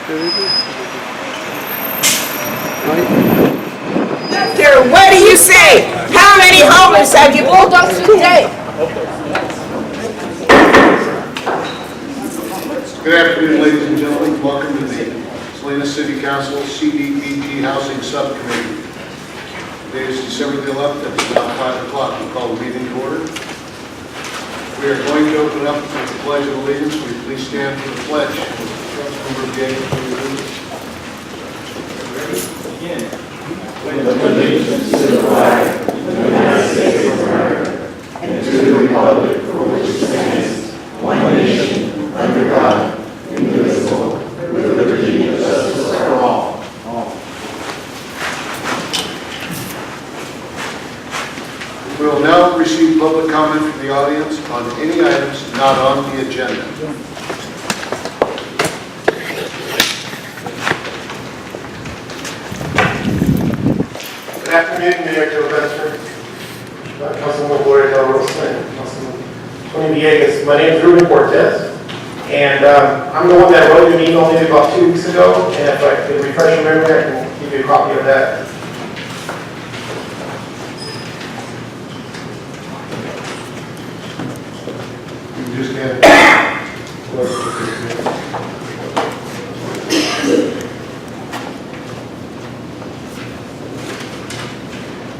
Doctor, what do you say? How many homeless have you pulled up today? Good afternoon, ladies and gentlemen. Welcome to the Salinas City Council CDBG Housing Subcommittee. Today is December the 11th. It's now 5 o'clock. We call the meeting to order. We are going to open up with the Pledge of Allegiance. Will you please stand for the pledge? Councilmember Benito, please. Begin. With allegiance to the flag of the United States of America and to the republic for which it stands, one nation, under God, indivisible, with liberty and justice for all. We will now receive public comment from the audience on any items not on the agenda. Good afternoon, Mayor Joe Benson, Councilman Gloria Del Rosa, Councilman Tony Villegas. My name is Ruben Cortez, and I'm the one that wrote you an email maybe about 2 weeks ago, and if I could refresh your memory, I can give you a copy of that. You just had.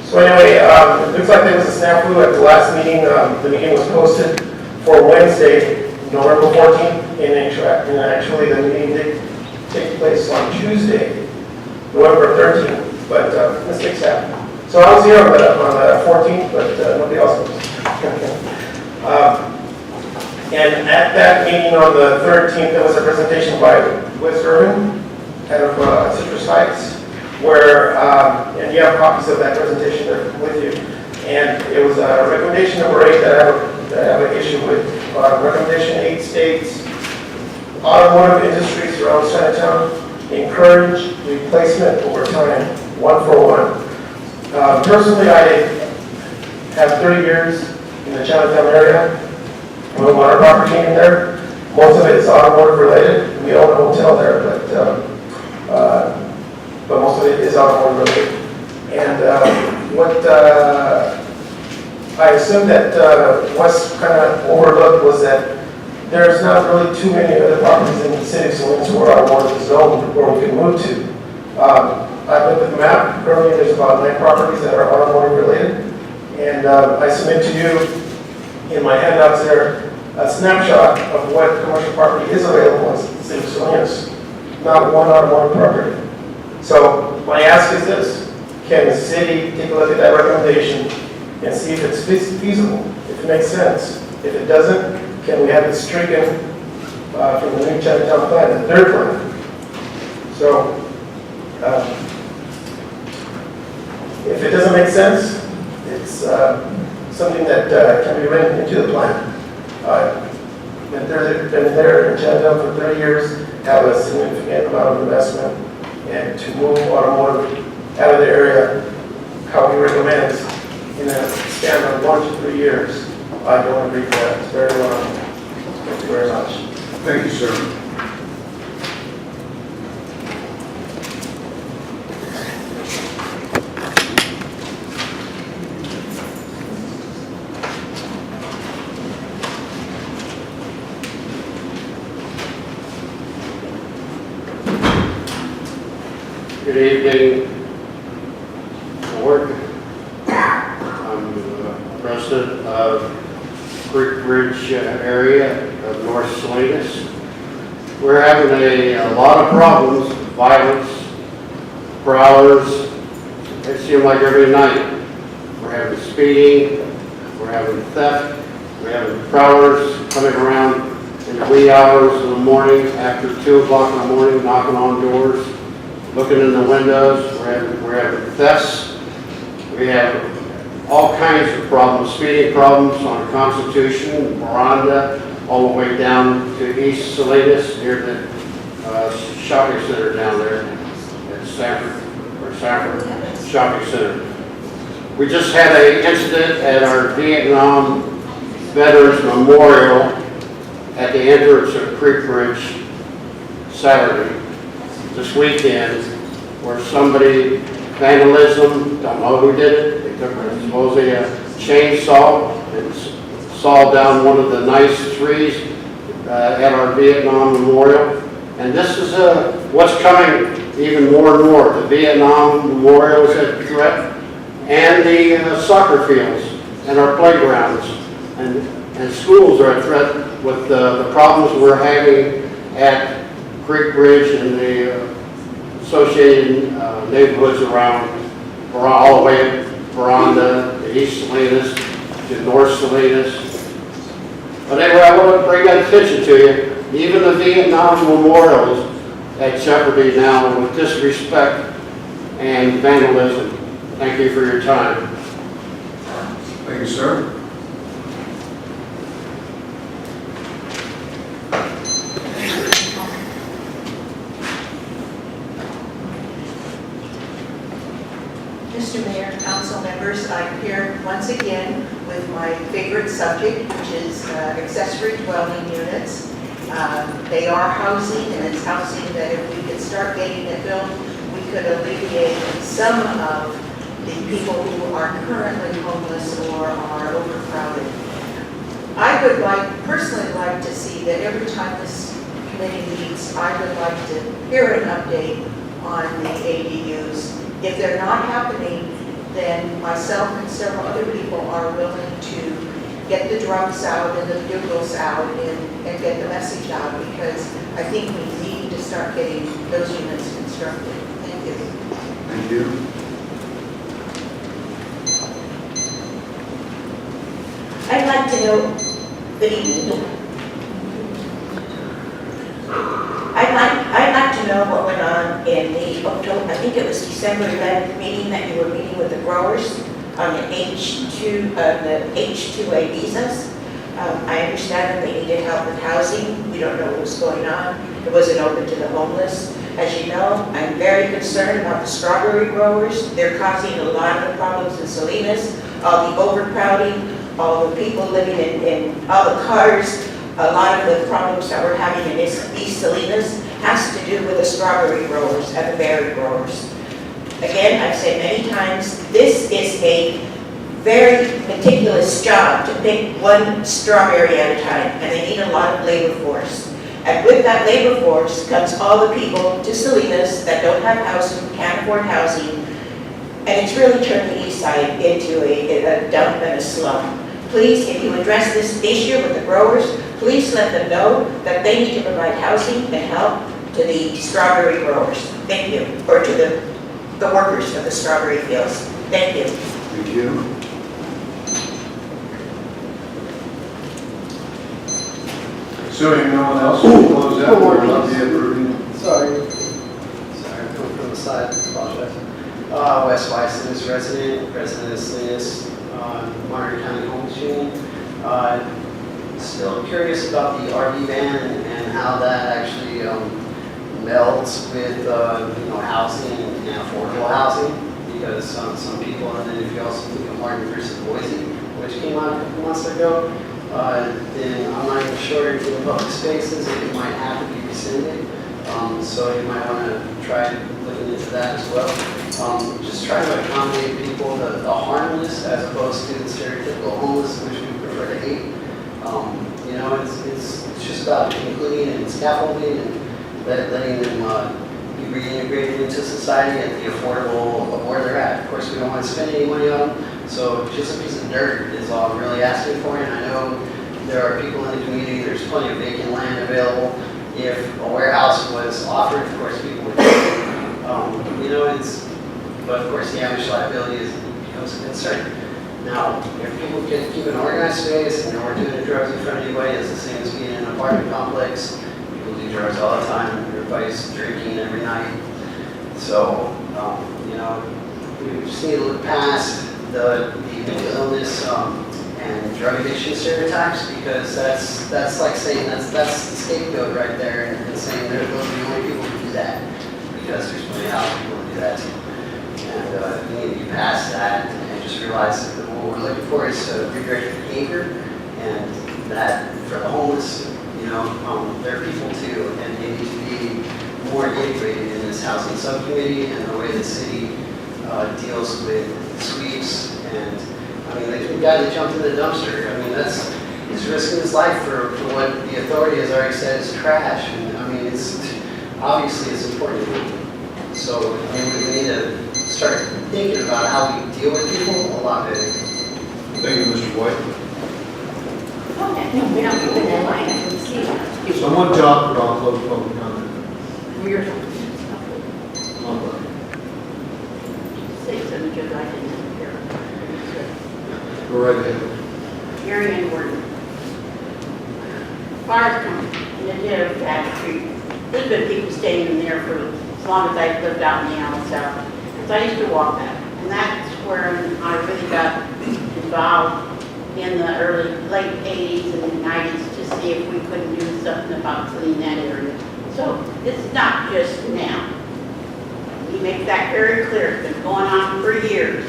So anyway, it looks like there was a snafu at the last meeting. The meeting was posted for Wednesday, November 14th. And actually, the meeting did take place on Tuesday, November 13th. But mistakes happen. So I was here on the 14th, but nobody else was. And at that meeting on the 13th, there was a presentation by Wes Irvin out of Citrus Heights, where, and you have copies of that presentation there with you. And it was recommendation number 8 that I have an issue with. Recommendation 8 states, automotive industries around Chinatown encourage replacement over time, 1-for-1. Personally, I have 30 years in the Chinatown area. We own our property in there. Most of it is automotive related. We own a hotel there, but most of it is automotive related. And what I assume that Wes kind of overlooked was that there's not really too many other properties in the city of Salinas where automotive is zoned where we can move to. I looked at the map. Currently, there's about 9 properties that are automotive related. And I submit to you in my handouts there a snapshot of what commercial property is available in the city of Salinas. Not one automotive property. So my ask is this: can the city take a look at that recommendation and see if it's feasible, if it makes sense? If it doesn't, can we have it stricken from the new Chinatown plan, the 3rd plan? So if it doesn't make sense, it's something that can be written into the plan. Been there in Chinatown for 30 years, have a significant amount of investment, and to move automotive out of the area, how we recommend in a span of 1 to 3 years, I don't agree with that. It's very long. Thank you very much. Thank you, sir. Good evening, board. I'm the president of Creek Bridge area of North Salinas. We're having a lot of problems, violence, prowlers. It seems like every night. We're having speeding, we're having theft, we're having prowlers coming around in the wee hours of the morning, after 2 o'clock in the morning, knocking on doors, looking in the windows. We're having thefts. We have all kinds of problems, speeding problems on Constitution, Rotunda, all the way down to East Salinas, near the shopping center down there at Sanford Shopping Center. We just had an incident at our Vietnam Veterans Memorial at the entrance of Creek Bridge Saturday. this weekend where somebody, vandalism, don't know who did it, they took supposedly a chainsaw and sawed down one of the nice trees at our Vietnam Memorial. And this is what's coming even more and more. The Vietnam Memorial is a threat, and the soccer fields and our playgrounds and schools are a threat with the problems we're having at Creek Bridge and the associated neighborhoods around all the way Rotunda, to East Salinas, to North Salinas. But anyway, I want to bring that attention to you. Even the Vietnam Memorial is at jeopardy now with disrespect and vandalism. Thank you for your time. Thank you, sir. Mr. Mayor, council members, I'm here once again with my favorite subject, which is accessory dwelling units. They are housing, and it's housing that if we could start getting it built, we could alleviate some of the people who are currently homeless or are overcrowded. I would personally like to see that every time this committee meets, I would like to hear an update on the ADUs. If they're not happening, then myself and several other people are willing to get the drums out and the bugles out and get the message out, because I think we need to start getting those units constructed. Thank you. Thank you. I'd like to know, good evening. I'd like to know what went on in the October, I think it was December 11th meeting that you were meeting with the growers on the H-2A visas. I understand that they needed help with housing. We don't know what was going on. It wasn't open to the homeless. As you know, I'm very concerned about the strawberry growers. They're causing a lot of the problems in Salinas, all the overcrowding, all the people living in all the cars. A lot of the problems that we're having in East Salinas has to do with the strawberry growers and the berry growers. Again, I've said many times, this is a very meticulous job to pick one strawberry at a time, and they need a lot of labor force. And with that labor force comes all the people to Salinas that don't have housing, can't afford housing, and it's really turned the east side into a dump and a slum. Please, if you address this issue with the growers, please let them know that they need to provide housing and help to the strawberry growers. Thank you. Or to the workers of the strawberry fields. Thank you. Thank you. So, no one else will close out? We're not the approving. Sorry, I'm coming from the side, apologize. West Salinas resident, president of Salinas, Monterey County Homeless Union. Still curious about the RV ban and how that actually melds with housing and affordable housing, because some people, and then if you also think of Martin versus Boise, which came out a couple months ago, then I'm not even sure if the public spaces, it might have to be rescinded. So you might want to try looking into that as well. Just try to accommodate people, the harmless, as opposed to the stereotypical homeless, which we prefer to hate. It's just about including and scaffolding and letting them be reintegrated into society at the affordable of where they're at. Of course, we don't want to spend any money on them, so just a piece of dirt is all I'm really asking for. And I know there are people in the community, there's plenty of vacant land available. If a warehouse was offered, of course, people would take it. But of course, the average liability becomes a concern. Now, if people can keep an organized space and they weren't doing drugs in front of anybody, it's the same as being in an apartment complex. People do drugs all the time. Everybody's drinking every night. So, we just need to look past the mental illness and drug addiction stereotypes, because that's like saying that's the scapegoat right there, and saying those are the only people who do that, because there's plenty of other people who do that too. And we need to be past that and just realize that what we're looking for is regulated behavior, and that for the homeless, there are people too, and they need to be more integrated in the this housing subcommittee and the way the city deals with sweeps. And I mean, like, the guy that jumped in the dumpster, I mean, he's risking his life for what the authority has already said is trash. And I mean, obviously it's important. So I mean, we need to start thinking about how we deal with people a lot better. Thank you, Mr. White. Okay, no, we don't go in that line, I can see that. Someone talk about closed public comment. We're Online. say something because I didn't hear. Go right ahead. Hearing and word. Fires coming in the dead of Back Street. There's been people staying in there for as long as I've lived out in the Allen South. Because I used to walk that. And that's where I really got involved in the late 80s and 90s to see if we couldn't do something about cleaning that area. So it's not just now. We make that very clear. It's been going on for years.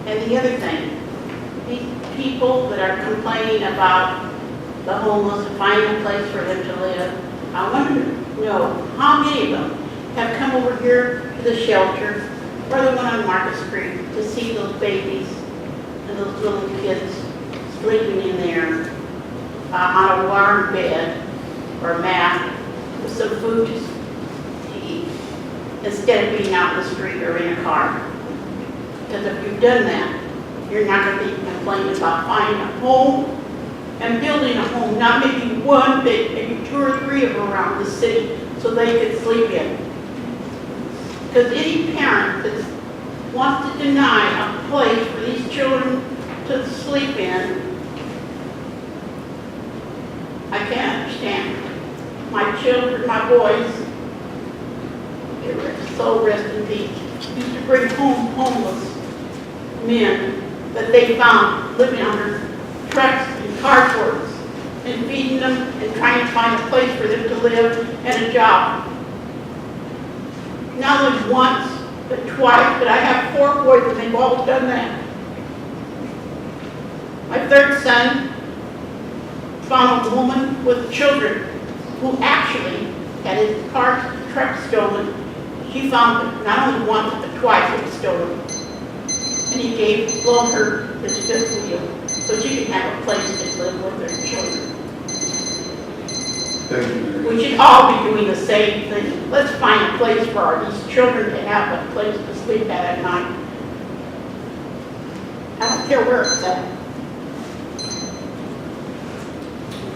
And the other thing, these people that are complaining about the homeless and finding a place for them to live, I want to know how many of them have come over here to the shelter or the one on Market Street to see those babies and those little kids sleeping in there on a warm bed or a mat with some food to eat instead of being out in the street or in a car. Because if you've done that, you're not going to be complaining about finding a home and building a home, not maybe one, but maybe 2 or 3 of them around the city so they could sleep in. Because any parent that wants to deny a place for these children to sleep in, I can't understand. My children, my boys, they were so rest in peace, used to bring home homeless men that they found living under trucks and carports and feeding them and trying to find a place for them to live and a job. Not only once, but twice, but I have 4 boys and they've all done that. My 3rd son found a woman with children who actually had his truck stolen. She found it not only once, but twice it was stolen. And he loaned her his 5th wheel so she could have a place to live with her children. Thank you, Mary. We should all be doing the same thing. Let's find a place for these children to have a place to sleep at night. I don't care where it's at.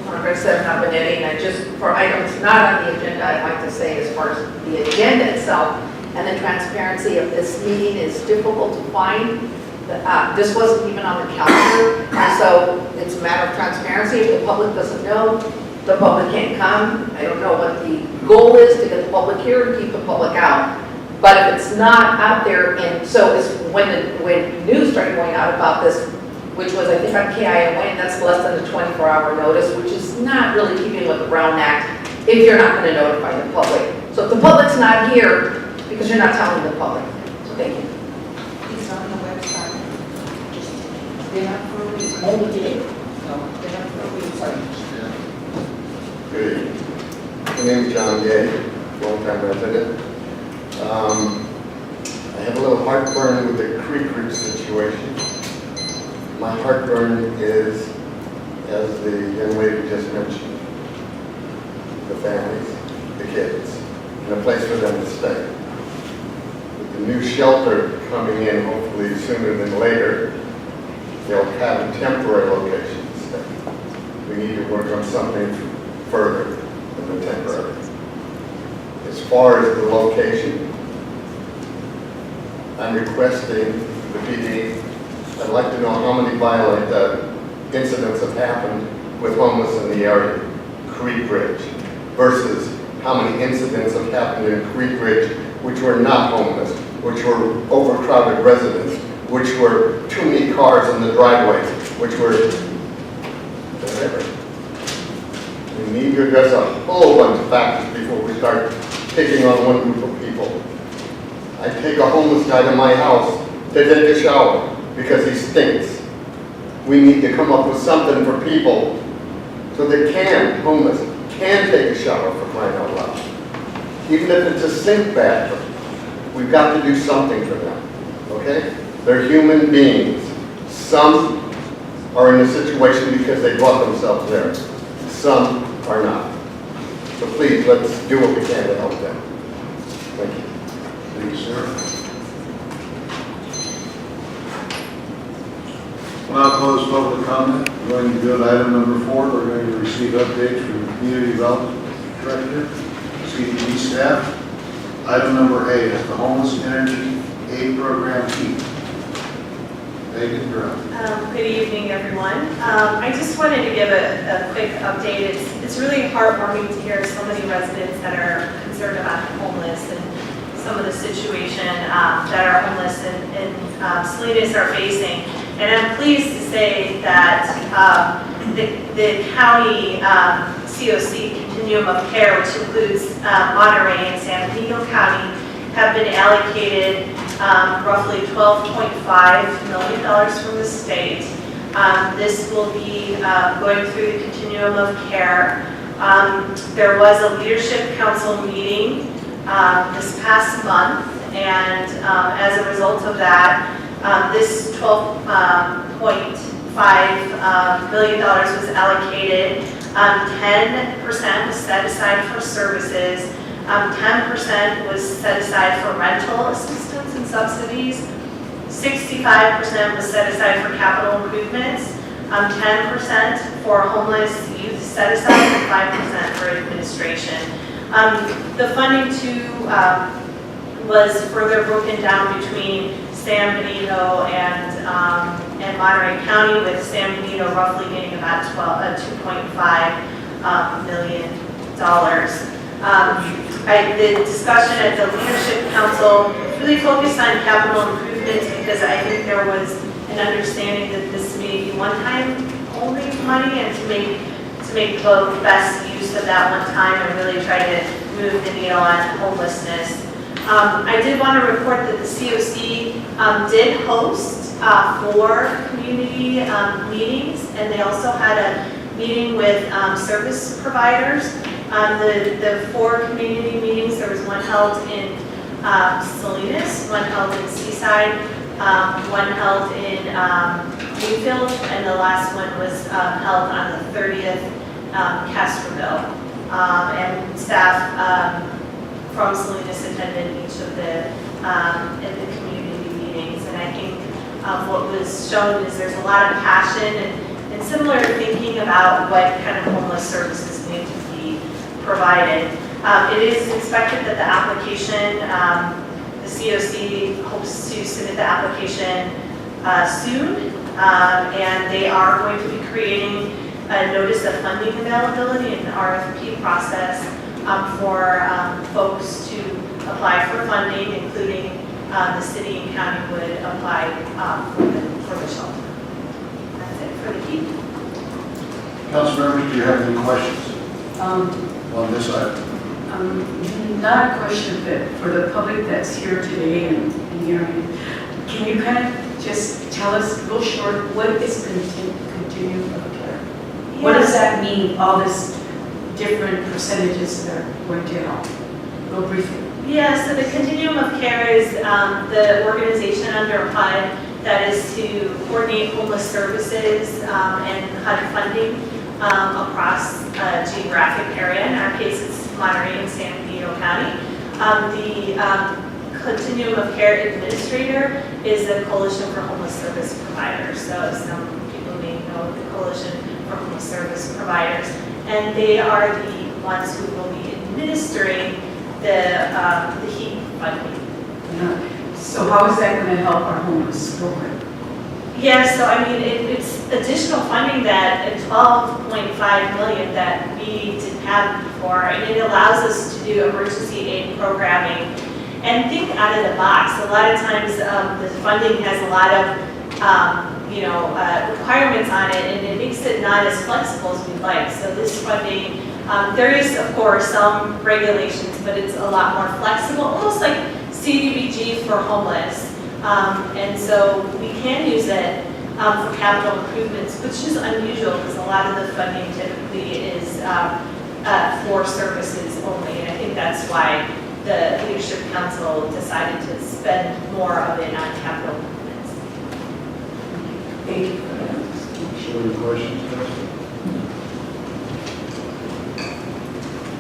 Congress Benetti, and just for items not on the agenda, I'd like to say as far as the agenda itself and the transparency of this meeting is difficult to find. This wasn't even on the calendar, and so it's a matter of transparency. If the public doesn't know, the public can't come. I don't know what the goal is to get the public here and keep the public out. But if it's not out there, and so it's when news started going out about this, which was I think on KIMA, and that's less than a 24-hour notice, which is not really keeping with the Brown Act if you're not going to notify the public. So if the public's not here, because you're not telling the public. So thank you. It's on the website. They're not for a reason. Only today. No, they're not for a reason. Sorry. Good evening. My name is John Gay, long-time resident. I have a little heartburn with the Creek Ridge situation. My heartburn is, as the young lady just mentioned, the families, the kids, and a place for them to stay. With the new shelter coming in hopefully sooner than later, they'll have a temporary location to stay. We need to work on something further than the temporary. As far as the location, I'm requesting the PD. I'd like to know how many violent incidents have happened with homeless in the area, Creek Ridge, versus how many incidents have happened in Creek Ridge which were not homeless, which were overcrowded residents, which were too many cars in the driveways, which were whatever. We need to address a whole bunch of factors before we start picking on one group of people. I take a homeless guy to my house to take a shower because he stinks. We need to come up with something for people so they homeless can take a shower, for crying out loud. even if it's a sink bathroom, we've got to do something for them, okay? They're human beings. Some are in a situation because they brought themselves there. Some are not. So please, let's do what we can to help them. Thank you. Thank you, sir. We'll now close public comment. We're going to go to item number 4. We're going to receive updates from the Community Development Director, CDBG staff. Item number A is the Homeless Energy Aid Program HEAP. Megan, you're up. Good evening, everyone. I just wanted to give a quick update. It's really heartwarming to hear so many residents that are concerned about the homeless and some of the situation that our homeless in Salinas are facing. And I'm pleased to say that the county COC Continuum of Care, which includes Monterey and San Benito County, have been allocated roughly $12.5 million from the state. This will be going through the Continuum of Care. There was a leadership council meeting this past month, and as a result of that, this $12.5 million was allocated. 10% was set aside for services. 10% was set aside for rental assistance and subsidies. 65% was set aside for capital improvements. 10% for homeless youth set aside, and 5% for administration. The funding too was further broken down between San Benito and Monterey County, with San Benito roughly getting about $2.5 million. The discussion at the Leadership Council really focused on capital improvements because I think there was an understanding that this may be one-time only money, and to make the best use of that one time and really try to move the needle on homelessness. I did want to report that the COC did host 4 community meetings, and they also had a meeting with service providers. The 4 community meetings, there was one held in Salinas, one held in Seaside, one held in Newfield, and the last one was held on the 30th Castroville. And staff from Salinas attended each of the community meetings, and I think what was shown is there's a lot of passion and similar thinking about what kind of homeless services need to be provided. It is expected that the application, the COC hopes to submit the application soon, and they are going to be creating a notice of funding availability and an RFP process for folks to apply for funding, including the city and county would apply for the shelter. That's it for the HEAP. Council members, do you have any questions on this item? Not a question, but for the public that's here today and hearing, can you kind of just tell us, real short, what is continuum of care? What does that mean, all this different percentages that are going to help? Real briefly. Yeah, so the Continuum of Care is the organization under HUD that is to coordinate homeless services and HUD funding across a geographic area. In our case, it's Monterey and San Benito County. The Continuum of Care Administrator is the Coalition for Homeless Service Providers. So some people may know the Coalition for Homeless Service Providers. And they are the ones who will be administering the HEAP funding. So how is that going to help our homeless program? Yeah, so I mean, it's additional funding that $12.5 million that we didn't have before, and it allows us to do emergency aid programming and think out of the box. A lot of times, the funding has a lot of requirements on it, and it makes it not as flexible as we'd like. So this funding, there is of course some regulations, but it's a lot more flexible, almost like CDBG for homeless. And so we can use it for capital improvements, which is unusual because a lot of the funding typically is for services only. And I think that's why the Leadership Council decided to spend more of it on capital improvements. Thank you. Any questions, Council?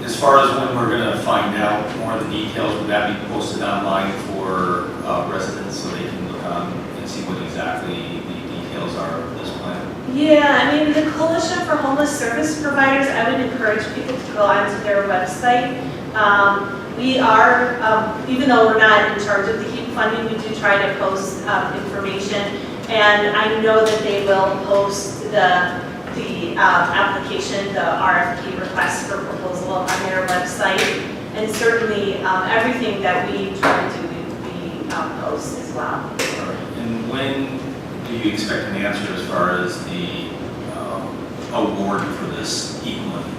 As far as when we're going to find out more of the details, would that be posted online for residents so they can look on and see what exactly the details are of this plan? Yeah, I mean, the Coalition for Homeless Service Providers, I would encourage people to go onto their website. We are, even though we're not in charge of the HEAP funding, we do try to post information. And I know that they will post the application, the RFP request for proposal on their website. And certainly everything that we try to do, we post as well. All right. And when do you expect an answer as far as the award for this HEAP money?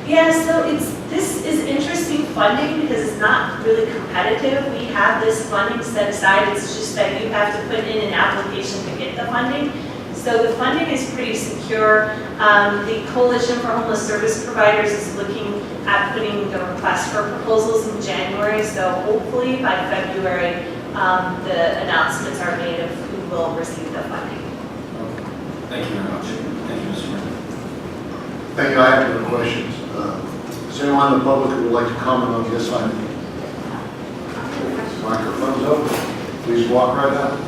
Yeah, so this is interesting funding because it's not really competitive. We have this funding set aside. It's just that you have to put in an application to get the funding. So the funding is pretty secure. The Coalition for Homeless Service Providers is looking at putting the request for proposals in January. So hopefully by February, the announcements are made of who will receive the funding. Okay. Thank you very much. Thank you, Mr. Mayor. Thank you. I have no questions. Is anyone in the public who would like to comment on this item? Microphone's open. Please walk right out.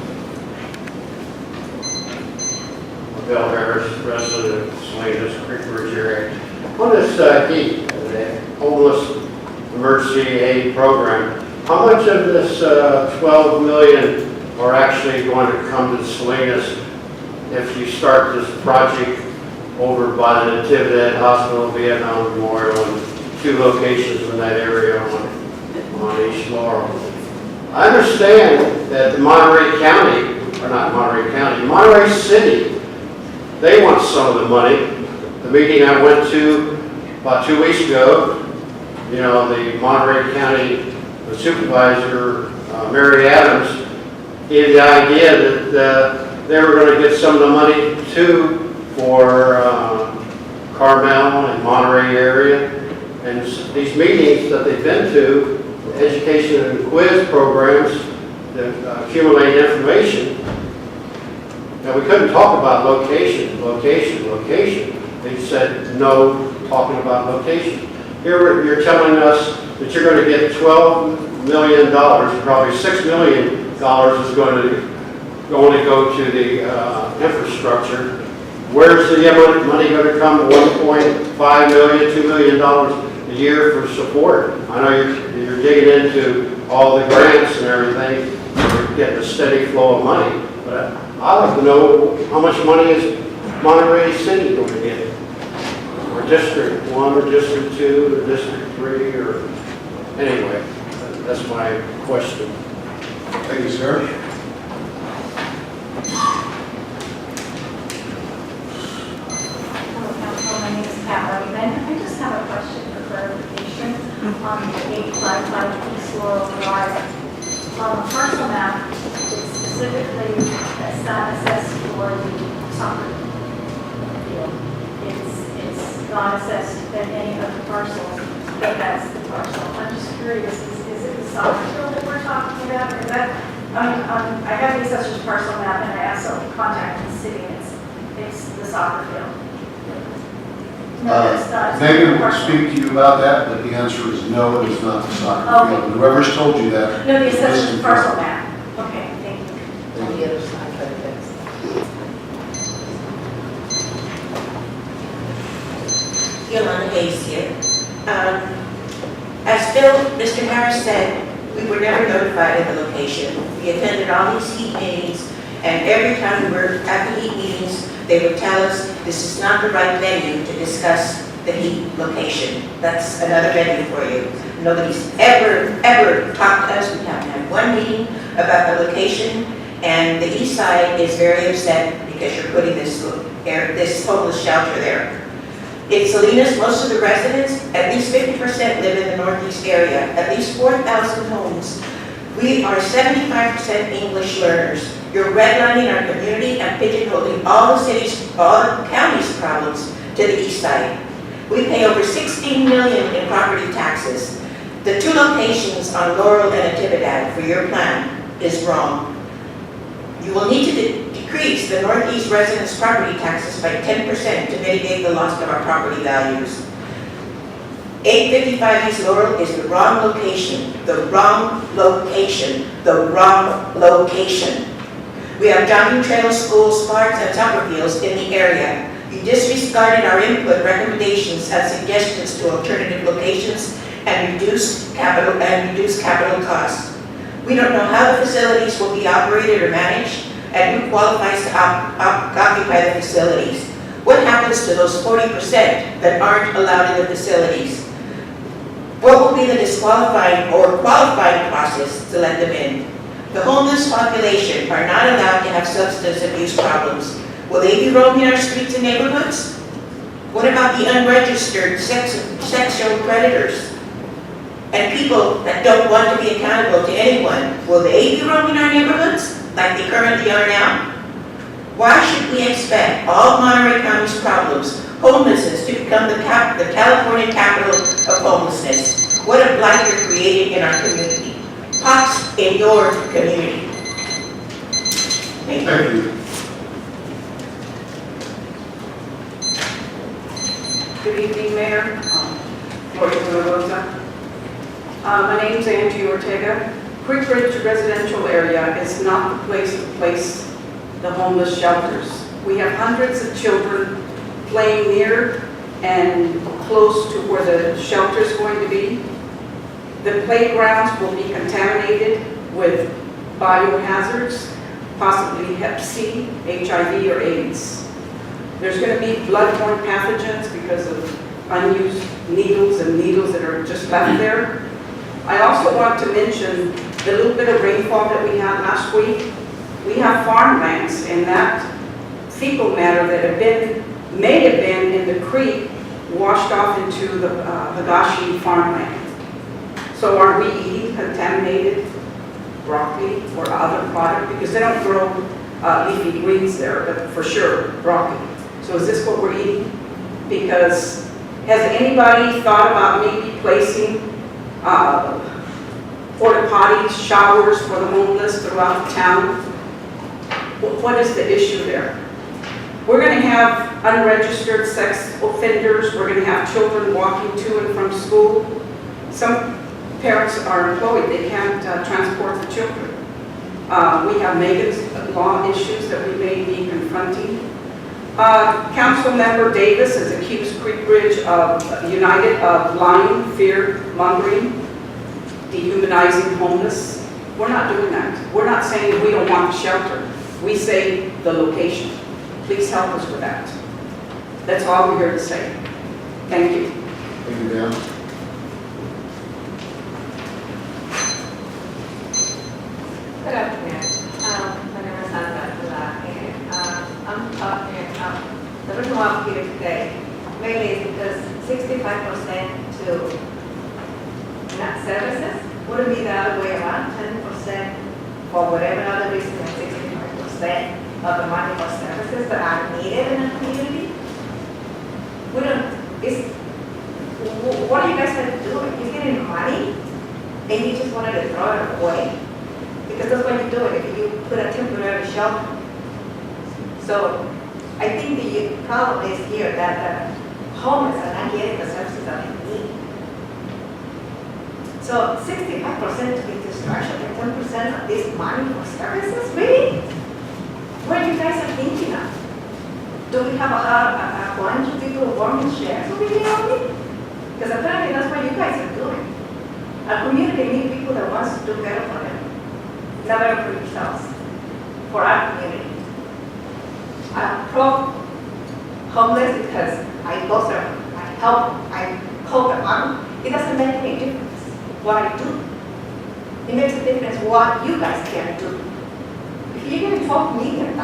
Bill Harris, resident of Salinas, Creek Ridge area. On this HEAP, the Homeless Emergency Aid Program, how much of this 12 million are actually going to come to Salinas if you start this project over by the Natividad Hospital, Vietnam Memorial, and 2 locations in that area on East Laurel? I understand that the Monterey County, or not Monterey County, Monterey City, they want some of the money. The meeting I went to about 2 weeks ago, you know, the Monterey County supervisor, Mary Adams, gave the idea that they were going to get some of the money too for Carmel and Monterey area. And these meetings that they've been to, education and quiz programs that accumulate information. Now, we couldn't talk about location. They said no talking about location. Here you're telling us that you're going to get $12 million, probably $6 million is going to go to the infrastructure. Where's the money going to come? $1.5 million, $2 million a year for support. I know you're digging into all the grants and everything. You're getting a steady flow of money, but I'd like to know how much money is Monterey City going to get? Or District 1, or District 2, or District 3, or anyway, that's my question. Thank you, sir. Hello, Council. My name is Pat Rubin. I just have a question for clarification on the 855 East Laurel Drive. On the parcel map, it's specifically assessed for the soccer field. It's not assessed at any of the parcels, but that's the parcel. I'm just curious, is it the soccer field that we're talking about? Or that, I have the assessor's parcel map and I also contacted the city and it's the soccer field. No, it's not. Megan will speak to you about that, but the answer is no, it is not the soccer Okay. field. Whoever's told you that. No, the assessor's parcel map. Okay, thank you. On the other side, but it's. Yolanda Hayes here. As Mr. Harris said, we were never notified of the location. We attended all these HEAP meetings, and every time we were at the HEAP meetings, they would tell us this is not the right venue to discuss the HEAP location. That's another venue for you. Nobody's ever talked to us. We haven't had one meeting about the location, and the east side is very upset because you're putting this homeless shelter there. In Salinas, most of the residents, at least 50% live in the northeast area, at least 4,000 homes. We are 75% English learners. You're redlining our community and pigeonholing all the cities, all the counties' problems to the east side. We pay over 16 million in property taxes. The two locations on Laurel and Natividad for your plan is wrong. You will need to decrease the Northeast residents' property taxes by 10% to mitigate the loss of our property values. 855 East Laurel is the wrong location, the wrong location, the wrong location. We have jogging trails, schools, parks, and soccer fields in the area. You disregarded our input, recommendations, and suggestions to alternative locations and reduce capital costs. We don't know how the facilities will be operated or managed, and who qualifies to occupy the facilities. What happens to those 40% that aren't allowed in the facilities? What will be the disqualifying or qualifying process to let them in? The homeless population are not allowed to have substance abuse problems. Will they be roaming our streets and neighborhoods? What about the unregistered sexual predators and people that don't want to be accountable to anyone? Will they be roaming our neighborhoods like they currently are now? Why should we expect all Monterey County's problems, homelessness, to become the California capital of homelessness? What a blight you're creating in our community. Pox in your community. Thank you. Thank you. Good evening, Mayor. Rotunda. My name is Angie Ortega. Creek Ridge residential area is not the place to place the homeless shelters. We have hundreds of children playing near and close to where the shelter is going to be. The playgrounds will be contaminated with biohazards, possibly Hep C, HIV, or AIDS. There's going to be bloodborne pathogens because of unused needles and needles that are just left there. I also want to mention the little bit of rainfall that we had last week. We have farmlands, and that fecal matter that may have been in the creek washed off into the Higashi farmland. So are we eating contaminated broccoli or other product? Because they don't grow leafy greens there, but for sure, broccoli. So is this what we're eating? Because has anybody thought about maybe placing porta potties, showers for the homeless throughout the town? What is the issue there? We're going to have unregistered sex offenders. We're going to have children walking to and from school. Some parents are employed. They can't transport the children. We have Megan's law issues that we may be confronting. Council Member Davis has accused Creek Ridge of United of lying, fear, mongering, dehumanizing homeless. We're not doing that. We're not saying we don't want the shelter. We say the location. Please help us with that. That's all we're here to say. Thank you. Thank you, ma'am. Good afternoon. My name is Sandra. The reason why I'm here today mainly is because 65% to not services would be the other way around, 10% for whatever other reason, and 65% of the money for services that are needed in the community. What are you guys going to do? You're getting money and you just wanted to throw it away? Because that's what you do if you put a temporary shelter. So I think the problem is here that the homeless are not getting the services that they need. So 65% to be destruction and 10% of this money for services? Really? What you guys are thinking of? Do we have a bunch of people warming shares over here only? Because apparently that's what you guys are doing. Our community needs people that wants to do better for them. Not better for themselves. For our community. I'm pro-homeless because I go there, I help them out. It doesn't make any difference what I do. It makes a difference what you guys can do. If you're getting $12 million,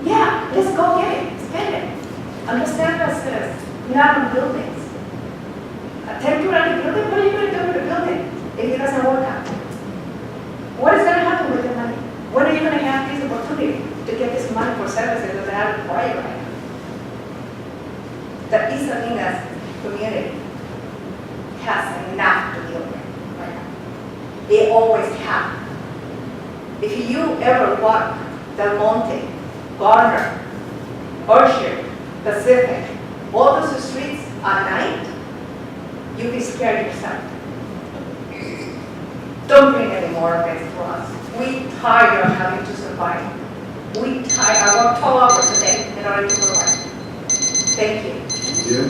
yeah, let's go get it, spend it. Understand that says, not on buildings. A temporary building, what are you going to do with a building if it doesn't work out? What is going to happen with the money? When are you going to have this opportunity to get this money for services that are required right now? the East Salinas community has enough to deal with right now. They always have. If you ever walk Del Monte, Garner, Orchard, Pacific, all those streets at night, you'll be scared yourself. Don't bring any more of it for us. We tired of having to survive. We tired. I work 12 hours a day in order to survive. Thank you. Yeah.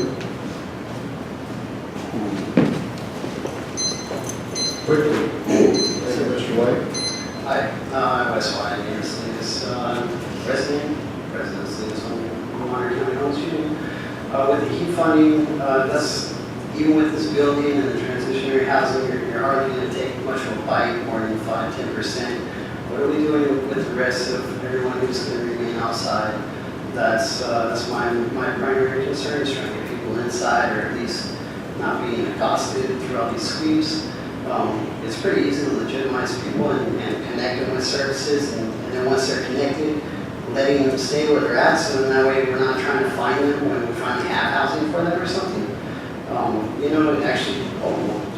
Quickly, Mr. White. Hi, I'm Wes White, I'm here, Salinas resident of Salinas on Monterey County Homes Union. With the HEAP funding, that's, even with this building and the transitionary housing, you're hardly going to take much of a bite, more than 5–10%. What are we doing with the rest of everyone who's going to remain outside? That's my primary concern, is trying to get people inside, or at least not being accosted throughout these sweeps. It's pretty easy to legitimize people and connect them with services, and then once they're connected, letting them stay where they're at, so that way we're not trying to find them when we finally have housing for them or something. You know, and actually,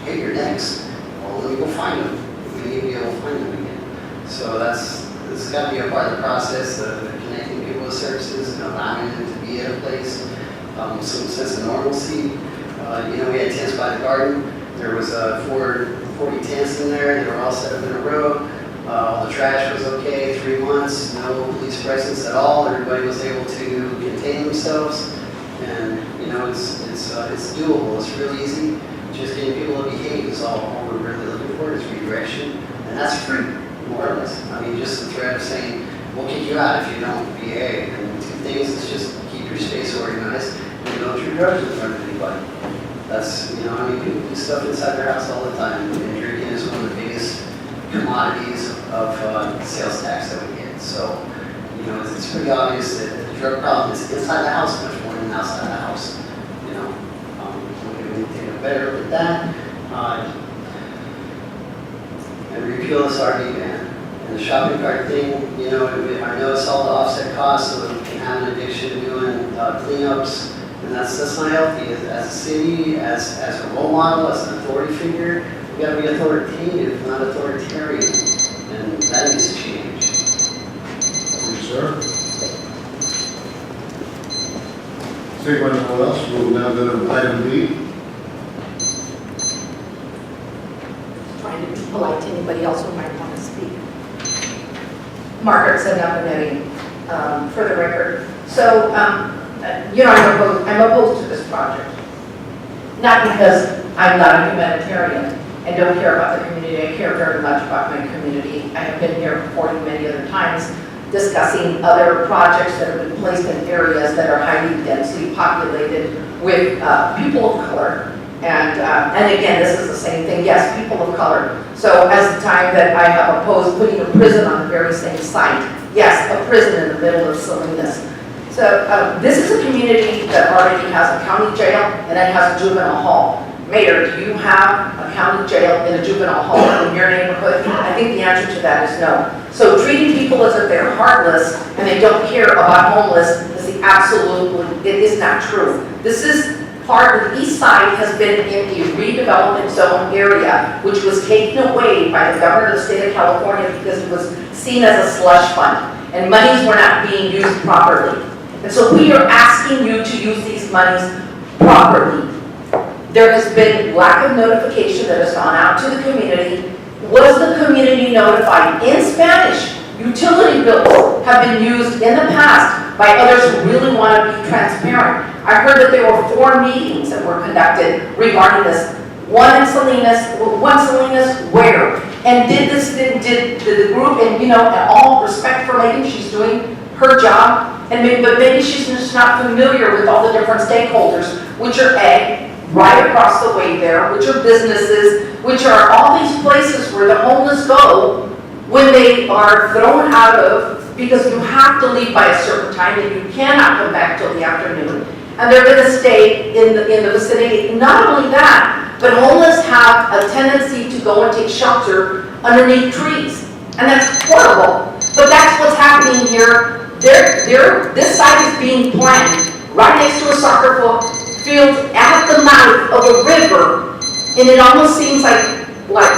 hey, you're next. Well, let me go find them. We need to be able to find them again. So this has got to be a part of the process of connecting people with services and allowing them to be at a place, some sense of normalcy. You know, we had tents by the garden. There was 40 tents in there. They were all set up in a row. All the trash was okay, 3 months, no police presence at all. Everybody was able to contain themselves. And, you know, it's doable. It's real easy. Just getting people to behave is all we're really looking for, is redirection. And that's free, more or less. I mean, just the threat of saying, we'll kick you out if you don't behave. And 2 things is just keep your space organized and don't treat drugs in front of anybody. That's, you know, I mean, people do stuff inside their house all the time. And drinking is one of the biggest commodities of sales tax that we get. So, you know, it's pretty obvious that the drug problem is inside the house much more than outside the house. You know, we need to take a better look at that. And repeal this RV ban. And the shopping cart thing, you know, I know it's all to offset costs, so that we can have an addiction doing cleanups. And that's not healthy. As a city, as a role model, as an authority figure, we got to be authoritative, not authoritarian. And that needs to change. Thank you, sir. Seeing anyone else, we'll now go to item B. Trying to be polite to anybody else who might want to speak. Margaret Benetti, for the record. So, you know, I'm opposed to this project. Not because I'm not a humanitarian and don't care about the community. I care very much about my community. I have been here reporting many other times, discussing other projects that have been placed in areas that are highly densely populated with people of color. And again, this is the same thing. Yes, people of color. So as the time that I have opposed putting a prison on the very same site. Yes, a prison in the middle of Salinas. So this is a community that already has a county jail and it has a juvenile hall. Mayor, do you have a county jail and a juvenile hall in your neighborhood? I think the answer to that is no. So treating people as if they're heartless and they don't care about homeless is the absolutely, it is not true. This is part of the east side has been in a redevelopment zone area, which was taken away by the governor of the state of California because it was seen as a slush fund and monies were not being used properly. And so we are asking you to use these monies properly. There has been lack of notification that has gone out to the community. Was the community notified? In Spanish, utility bills have been used in the past by others who really want to be transparent. I heard that there were 4 meetings that were conducted regarding this. One in Salinas, where? And did the group, and you know, and all respect for Megan, she's doing her job, but maybe she's just not familiar with all the different stakeholders, which are right across the way there, which are businesses, which are all these places where the homeless go when they are thrown out of, because you have to leave by a certain time and you cannot come back till the afternoon. And they're going to stay in the vicinity. Not only that, but homeless have a tendency to go and take shelter underneath trees. And that's horrible. But that's what's happening here. This site is being planned right next to a soccer field at the mouth of a river, and it almost seems like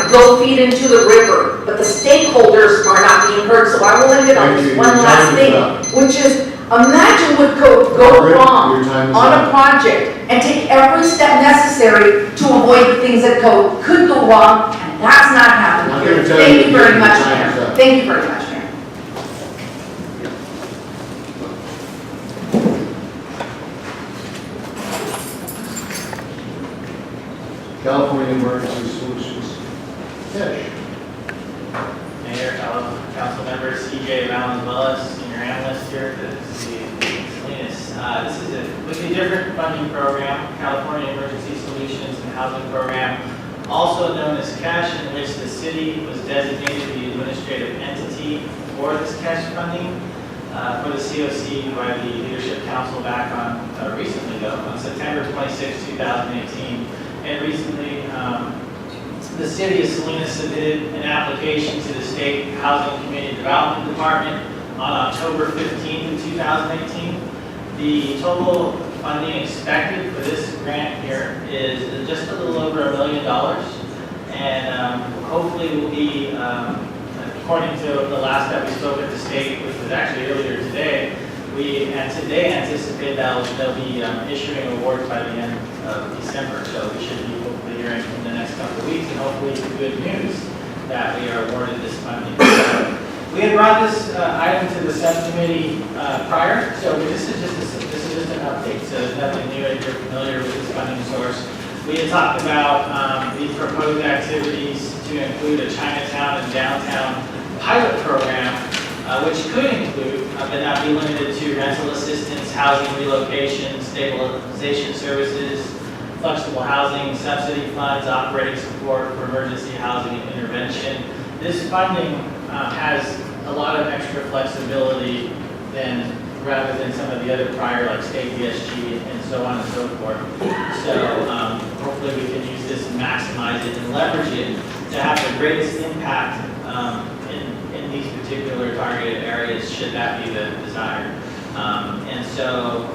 go feed into the river, but the stakeholders are not being heard, so I will end it on Thank this you. one Your last time is thing, up. which is, imagine what could go Margaret, wrong your time is on up. a project and take every step necessary to avoid the things that could go wrong, and that's not I'm happening gonna here. tell Thank you you very your much, time is Mayor. up. Thank you very much, Mayor. California Emergency Solutions. CESH. Mayor, council members, CJ Valenzuela, senior analyst here at the city of Salinas. This is a completely different funding program, California Emergency Solutions and Housing Program, also known as CESH, in which the city was designated the administrative entity for this CESH funding for the COC by the Leadership Council back on recently though, on September 26, 2018. And recently, the city of Salinas submitted an application to the State Housing and Community Development Department on October 15, 2018. The total funding expected for this grant here is just a little over $1 million, and hopefully will be, according to the last that we spoke at the state, which was actually earlier today, they anticipate that they'll be issuing awards by the end of December, so we should be hopefully hearing in the next couple of weeks, and hopefully good news that we are awarded this funding. We had brought this item to the subcommittee prior, so this is just an update, so there's nothing new if you're familiar with this funding source. We had talked about these proposed activities to include a Chinatown and downtown pilot program, which could include, but not be limited to, rental assistance, housing relocation, stabilization services, flexible housing, subsidy funds, operating support for emergency housing and intervention. This funding has a lot of extra flexibility rather than some of the other prior, like state BSG and so on and so forth. So hopefully we can use this and maximize it and leverage it to have the greatest impact in these particular targeted areas, should that be the desire. And so,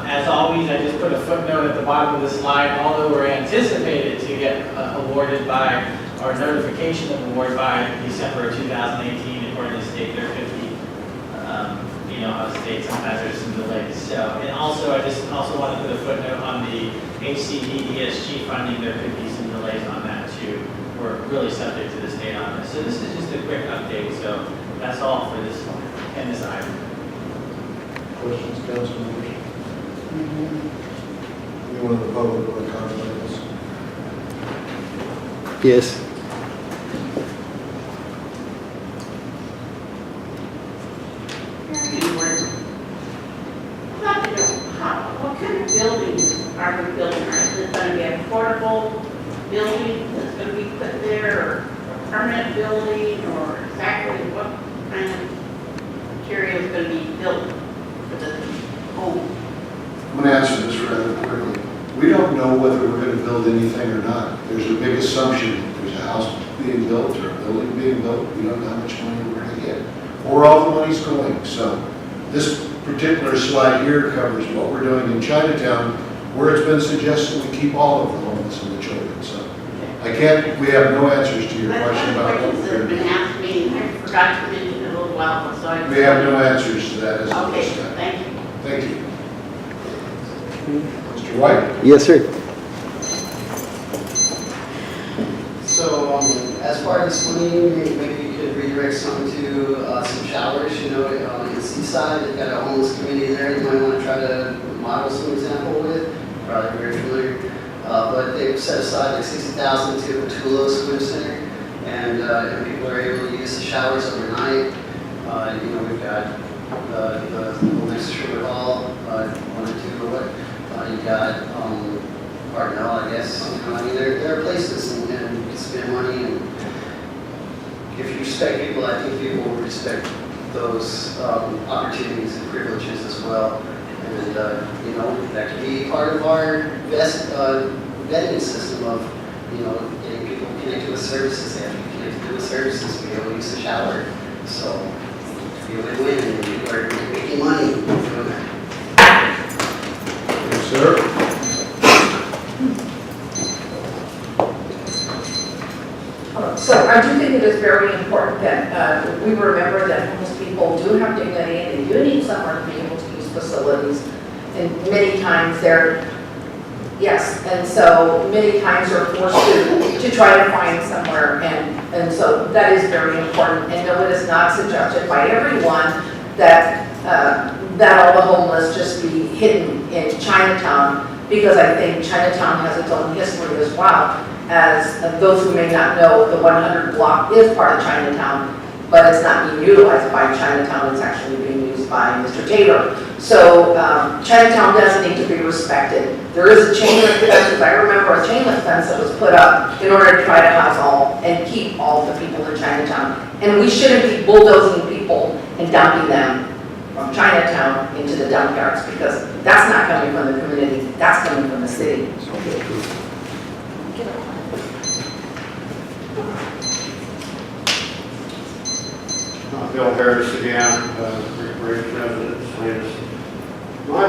as always, I just put a footnote at the bottom of the slide. Although we're anticipated to get awarded by, or notification of award by December of 2018, according to the state, there could be, how the state sometimes there's some delays. So, and also, I just also want to put a footnote on the HCD ESG funding. There could be some delays on that too. We're really subject to the state on this. So this is just a quick update. So that's all for this one and this item. Questions, council members? Anyone in the public want to comment on this? Yes. I'd like to know, what kind of buildings are we building? Is it going to be a portable building that's going to be put there, or a permanent building, or exactly what kind of material is going to be built for the home? I'm going to answer this rather quickly. We don't know whether we're going to build anything or not. There's a big assumption that there's a house being built or a building being built. We don't know how much money we're going to get, or all the money's going. So this particular slide here covers what we're doing in Chinatown, where it's been suggested we keep all of the homeless and the children. So we have no answers to your question about what questions we're that have going to been asked me, and I forgot to mention it a little while ago, so I... We have no answers to that as of Okay, this time. thank you. Thank you. Mr. White? Yes, sir. So, as far as this money, maybe you could redirect some to some showers, in the seaside. They've got a homeless community there you might want to try to model some example with. Probably very familiar. But they've set aside like $60,000 to Patulo Swim Center, and people are able to use the showers overnight. We've got the little next to Sugar Hall, 1 or 2 or what. You've got Cardinal, I guess. There are places and you can spend money, and if you respect people, I think people will respect those opportunities and privileges as well. And that could be part of our vetting system of getting people connected with services. They have to be connected with services to be able to use the shower. So it could be a win-win, and people are making money doing that. sir. So I do think it is very important that we remember that homeless people do have dignity and they do need somewhere to be able to use facilities. And many times they're, yes, and so many times they're forced to try to find somewhere. And so that is very important. And no, it is not suggested by everyone that, that all the homeless just be hidden in Chinatown, because I think Chinatown has its own history as well. As those who may not know, the 100 block is part of Chinatown, but it's not being utilized by Chinatown, it's actually being used by Mr. Taylor. So Chinatown does need to be respected. There is a chain link fence, I remember a chain link fence that was put up in order to try to house all and keep all the people in Chinatown. And we shouldn't be bulldozing people and dumping them from Chinatown into the dump yards, because that's not coming from the community, that's coming from the city. Bill Harris again, Creek Bridge resident, Salinas. My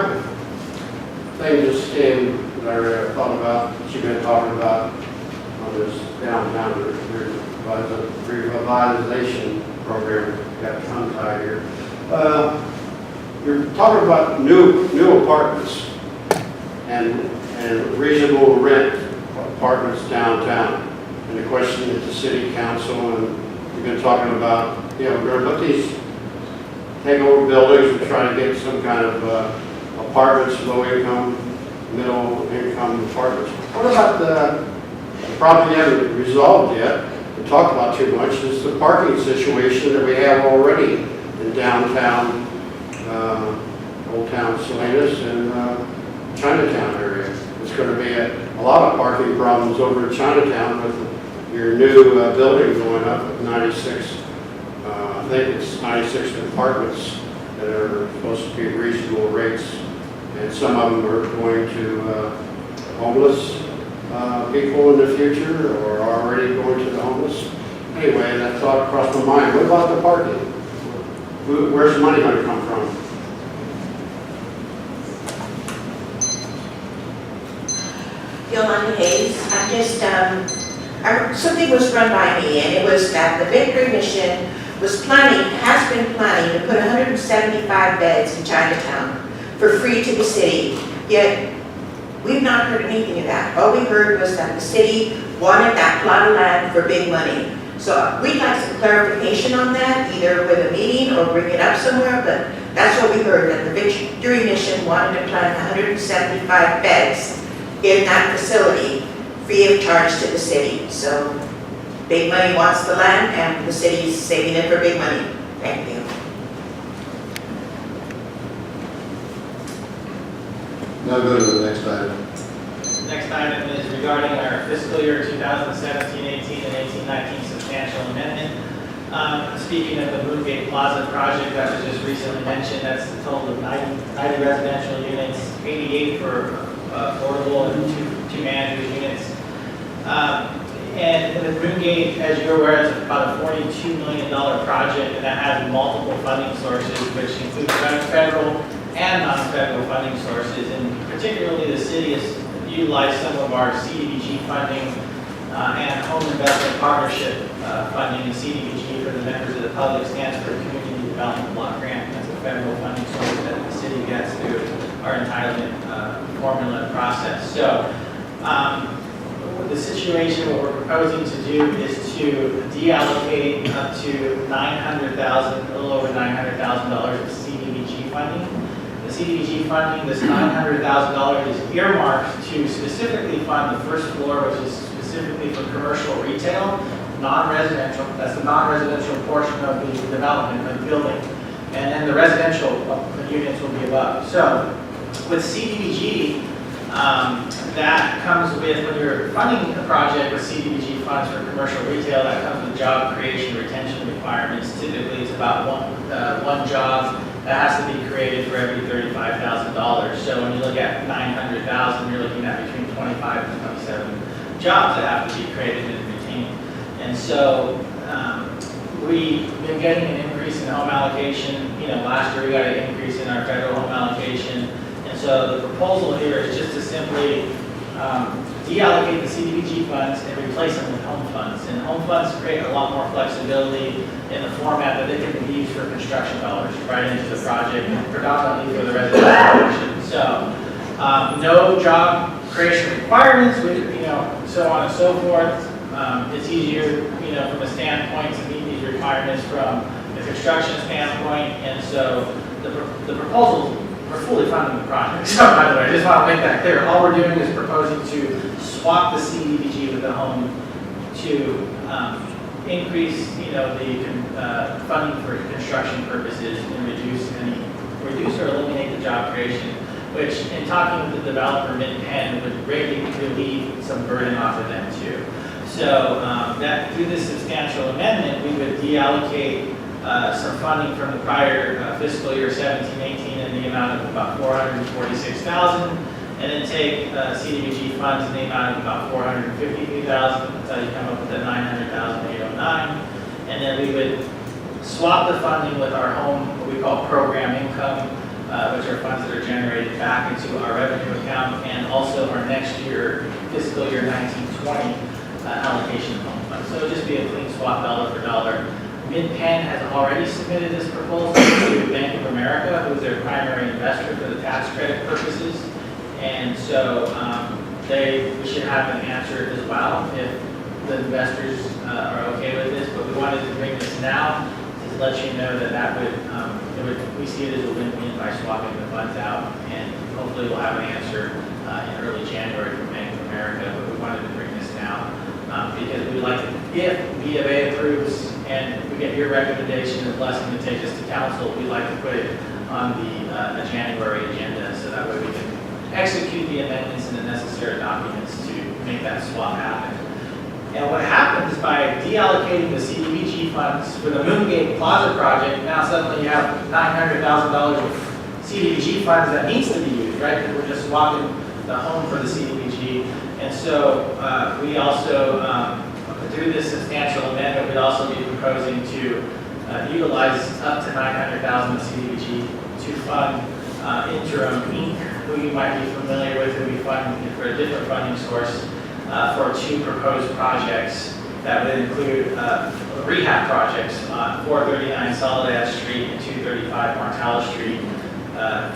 thing just came that I thought about, that you've been talking about on this downtown revitalization program, got tongue tied here. You're talking about new apartments and reasonable rent apartments downtown. And the question at the city council, and we've been talking about, you know, we're going to put these, take over buildings and try to get some kind of apartments, low income, middle income apartments. What about the problem we haven't resolved yet, we talked about too much, is the parking situation that we have already in downtown, Old Town Salinas and Chinatown area. It's going to be a lot of parking problems over in Chinatown with your new building going up at 96. I think it's 96 apartments that are supposed to be reasonable rates, and some of them are going to homeless people in the future, or are already going to the homeless. Anyway, that thought crossed my mind. What about the parking? Where's the money going to come from? Yolanda Hayes, I'm just, something was run by me, and it was that the Victory Mission has been planning to put 175 beds in Chinatown for free to the city, yet we've not heard anything of that. All we heard was that the city wanted that plot of land for big money. So we'd like some clarification on that, either with a meeting or bring it up somewhere, but that's what we heard, that the Victory Mission wanted to plant 175 beds in that facility, free of charge to the city. So big money wants the land, and the city's saving it for big money. Thank you. Now go to the next item. Next item is regarding our fiscal year 2017-18 and 18-19 substantial amendment. Speaking of the Moongate Plaza project that was just recently mentioned, that's a total of 90 residential units, 88 for affordable and two manager's units. And the Moongate, as you're aware, is about a $42 million project, and that has multiple funding sources, which include federal and non-federal funding sources. And particularly the city has utilized some of our CDBG funding and home investment partnership funding. And CDBG, for the members of the public, stands for Community Development Block Grant. That's a federal funding source that the city gets through our entitlement formula process. So the situation, what we're proposing to do is to deallocate up to $900,000, a little over $900,000 of CDBG funding. The CDBG funding, this $900,000 is earmarked to specifically fund the first floor, which is specifically for commercial retail, non-residential. That's the non-residential portion of the development of the building. And then the residential units will be above. So with CDBG, that comes with, when you're funding a project with CDBG funds for commercial retail, that comes with job creation retention requirements. Typically, it's about one job that has to be created for every $35,000. So when you look at $900,000, you're looking at between 25 and 27 jobs that have to be created and retained. And so we've been getting an increase in home allocation. You know, last year we got an increase in our federal home allocation. And so the proposal here is just to simply deallocate the CDBG funds and replace them with home funds. And home funds create a lot more flexibility in the format that they can be used for construction dollars right into the project, and predominantly for the residential portion. So no job creation requirements, so on and so forth. It's easier, from a standpoint to meet these requirements from the construction standpoint. And so the proposal, we're fully funding the project. So by the way, I just want to make that clear. All we're doing is proposing to swap the CDBG with the home to increase, the funding for construction purposes and reduce or eliminate the job creation, which in talking with the developer mid-pen would greatly relieve some burden off of them too. So that through this substantial amendment, we would deallocate some funding from the prior fiscal year 17-18 in the amount of about $446,000, and then take CDBG funds in the amount of about $453,000. That's how you come up with the $900,809. And then we would swap the funding with our home, what we call program income, which are funds that are generated back into our revenue account, and also our next year, fiscal year 19-20 allocation of home funds. So it would just be a clean swap dollar for dollar. Mid-Penn has already submitted this proposal to Bank of America, who is their primary investor for the tax credit purposes. And so we should have an answer as well if the investors are okay with this. But we wanted to bring this now to let you know that we see it as a win-win by swapping the funds out. And hopefully we'll have an answer in early January from Bank of America. But we wanted to bring this now because we'd like to, if B of A approves and we get your recommendation and blessing to take this to council, we'd like to put it on the January agenda so that way we can execute the amendments and the necessary documents to make that swap happen. And what happens by deallocating the CDBG funds for the Moongate Plaza project, now suddenly you have $900,000 of CDBG funds that needs to be used, right? Because we're just swapping the home for the CDBG. And so we also, through this substantial amendment, we'd also be proposing to utilize up to $900,000 of CDBG to fund Interim Inc., who you might be familiar with, who we fund for a different funding source for 2 proposed projects that would include rehab projects on 439 Soledad Street and 235 Martella Street.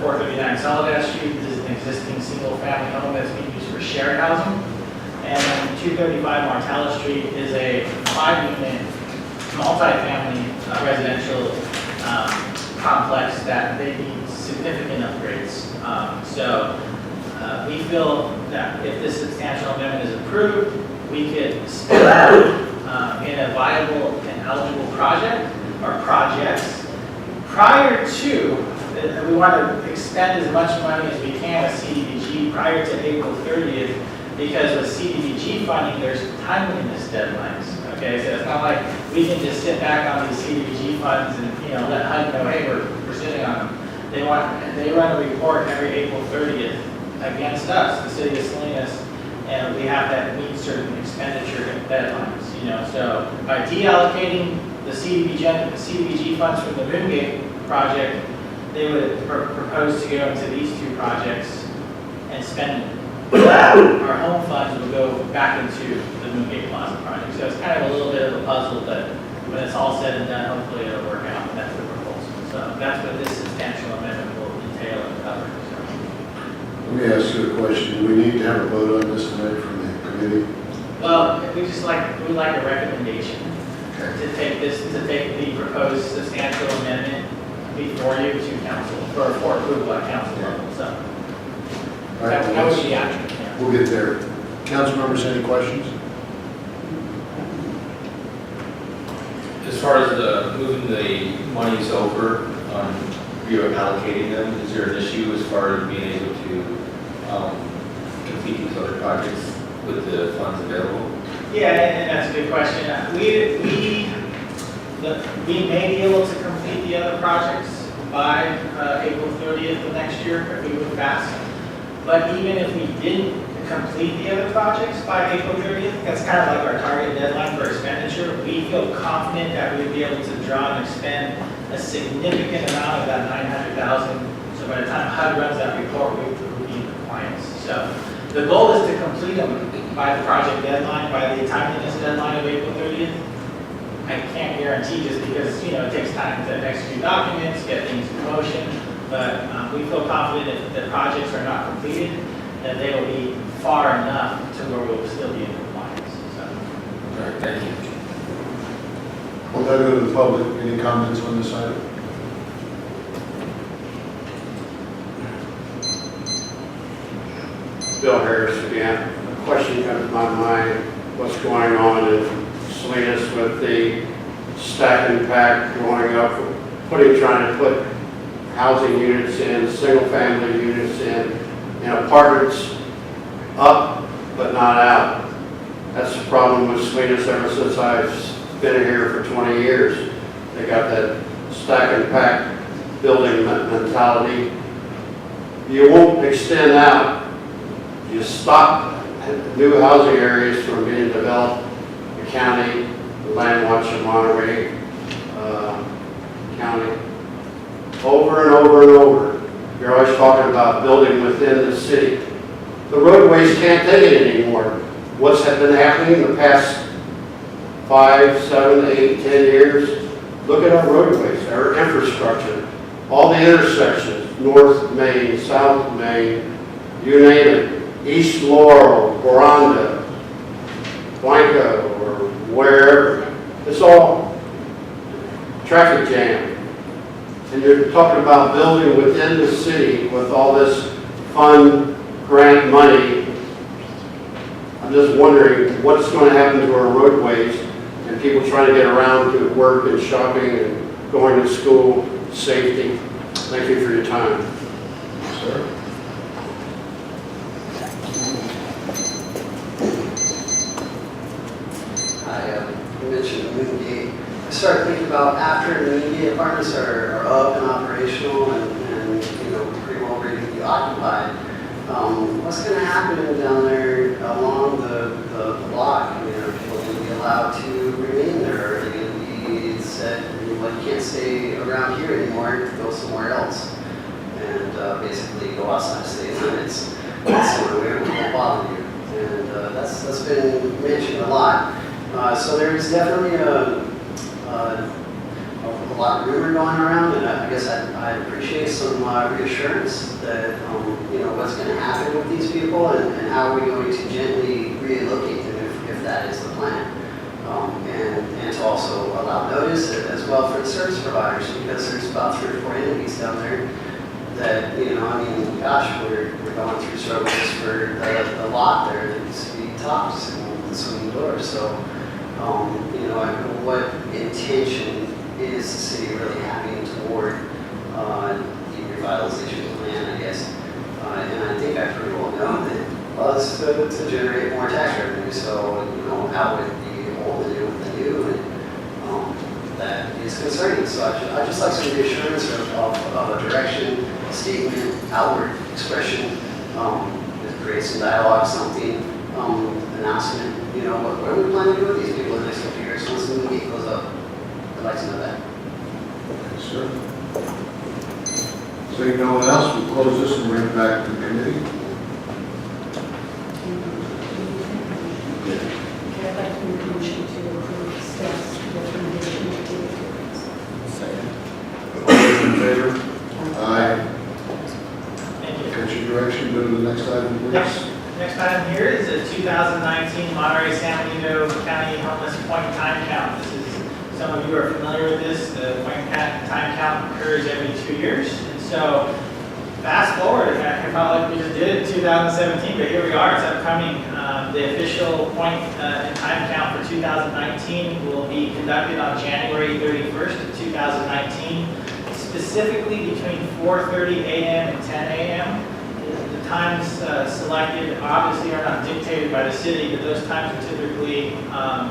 439 Soledad Street is an existing single-family home that's being used for shared housing. And then 235 Martella Street is a 5-unit multi-family residential complex that they need significant upgrades. So we feel that if this substantial amendment is approved, we could spend that in a viable and eligible project or projects prior to, we want to expend as much money as we can with CDBG prior to April 30th, because with CDBG funding, there's timeliness deadlines. Okay, so it's not like we can just sit back on these CDBG funds and let HUD know, hey, we're sitting on them. They run a report every April 30th against us, the city of Salinas, and we have that meet certain expenditure deadlines. So by deallocating the CDBG funds from the Moongate project, they would propose to go into these 2 projects and spend it. Our home funds will go back into the Moongate Plaza project. So it's kind of a little bit of a puzzle, but when it's all said and done, hopefully it'll work out. That's the proposal. So that's what this substantial amendment will entail and cover. Let me ask you a question. Do we need to have a vote on this tonight from the committee? Well, we like a recommendation to take the proposed substantial amendment before you to council for approval at council level. So All right, that would be accurate. Yeah. we'll get there. Council members, any questions? As far as moving the monies over, reallocating them, is there an issue as far as being able to complete these other projects with the funds available? Yeah, and that's a good question. We may be able to complete the other projects by April 30th of next year if we move fast. But even if we didn't complete the other projects by April 30th, that's kind of like our target deadline for expenditure. We feel confident that we'd be able to draw and expend a significant amount of that $900,000. So by the time HUD runs that report, So the goal is to complete them by the project deadline, by the timeliness deadline of April 30th. I can't guarantee just because, it takes time to execute documents, get things in motion, but we feel confident if the projects are not completed, that they will be far enough to where we will still be in compliance. So. All right, thank you. We'll go to the public. Any comments on this item? Bill Harris again. A question comes to my mind, what's going on in Salinas with the stack and pack going up, trying to put housing units in, single-family units in, and apartments up but not out. That's the problem with Salinas ever since I've been here for 20 years. They got that stack and pack building mentality. You won't extend out. You stop new housing areas from being developed. The county, the land watch of Monterey County, over and over and over. You're always talking about building within the city. The roadways can't take it anymore. What's been happening in the past 5, 7, 8, 10 years? Look at our roadways, our infrastructure, all the intersections, North Main, South Main, you name it, East Laurel, Rotunda, Blanco, or wherever. It's all traffic jam. And you're talking about building within the city with all this fund grant money. I'm just wondering what's going to happen to our roadways and people trying to get around to work and shopping and going to school, safety. Thank you for your time. Sir? You mentioned the Moon Gate. I started thinking about after the Moon Gate apartments are up and operational and pretty well ready to be occupied. What's going to happen down there along the block? I mean, are people going to be allowed to remain there? Are they going to be said, well, you can't stay around here anymore, go somewhere else? And basically go outside the city limits. Somewhere we won't bother you. And that's been mentioned a lot. So there's definitely a lot of rumor going around, and I guess I appreciate some reassurance that what's going to happen with these people and how are we going to gently relocate them if that is the plan, and to also allow notice as well for the service providers, because there's about 3 or 4 entities down there that gosh, we're going through struggles for the lot there that needs to be tops and the swing doors. So what intention is the city really having toward the revitalization plan, I guess? And I think I pretty well know that, well, it's to generate more tax revenue. So, out with the old and in with the new, and that is concerning. So I just like some reassurance of a direction, a statement, outward expression, to create some dialogue, something, announcement. What are we planning to do with these people in the next couple of years once the Moon Gate goes up? I'd like to know that. Yes, sir. Seeing no one else, we'll close this and bring it back to the committee. I'd like to make a motion to approve staff's recommendation to take it. Second. All those in favor? Aye. Thank you. Get your direction, go to the next item, please. Yep. Next item here is a 2019 Monterey San Benito County Homeless Point Time Count. This is, some of you are familiar with this. The point time count occurs every 2 years. And so fast forward, I felt like we just did it in 2017, but here we are, it's upcoming. The official point and time count for 2019 will be conducted on January 31st of 2019, specifically between 4:30 a.m. and 10 a.m. The times selected obviously are not dictated by the city, but those times are typically,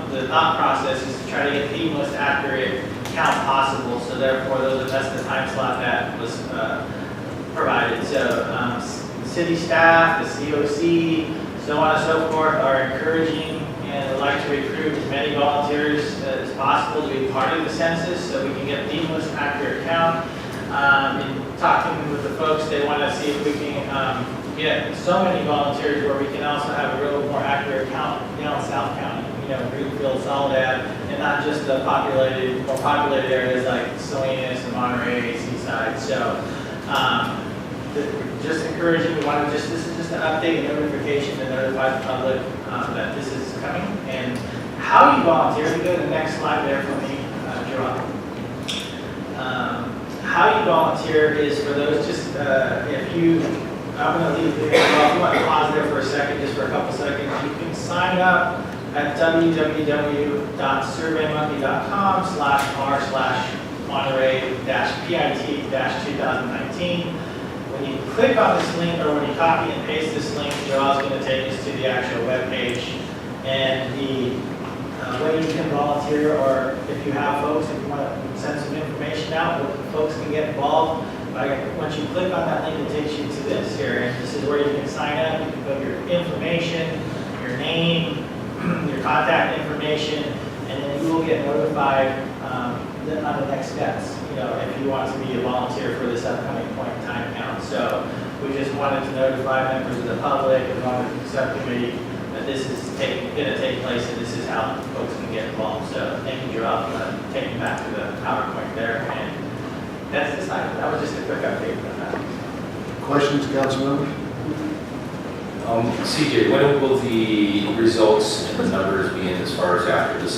the thought process is to try to get the most accurate count possible, so therefore that's the time slot that was provided. So city staff, the COC, so on and so forth are encouraging and would like to recruit as many volunteers as possible to be part of the census so we can get the most accurate count. In talking with the folks, they want to see if we can get so many volunteers where we can also have a real more accurate count down South County, Greenfield, Soledad, and not just the more populated areas like Salinas and Monterey, Seaside. So just encouraging, this is just an update and notification to notify the public that this is coming. And how you volunteer, we go to the next slide there for me, Joel. How you volunteer is for those I'm going to leave it there. If you want to pause there for a second, just for a couple seconds, you can sign up at www.surveymonkey.com/r/Monterey-PIT-2019. When you click on this link, or when you copy and paste this link, Joel's going to take us to the actual web page. And the way you can volunteer, or if you have folks, if you want to send some information out, folks can get involved. Once you click on that link, it takes you to this here, and this is where you can sign up. You can put your information, your name, your contact information, and then you will get notified on the next steps, if you want to be a volunteer for this upcoming point in time count. So we just wanted to notify members of the public, as well as the subcommittee, that this is going to take place, and this is how folks can get involved. So thank you, Joel, for taking back to the PowerPoint there. And that's this item. That was just a quick update on that. Questions, council members? CJ, when will the results and the numbers be in as far as after this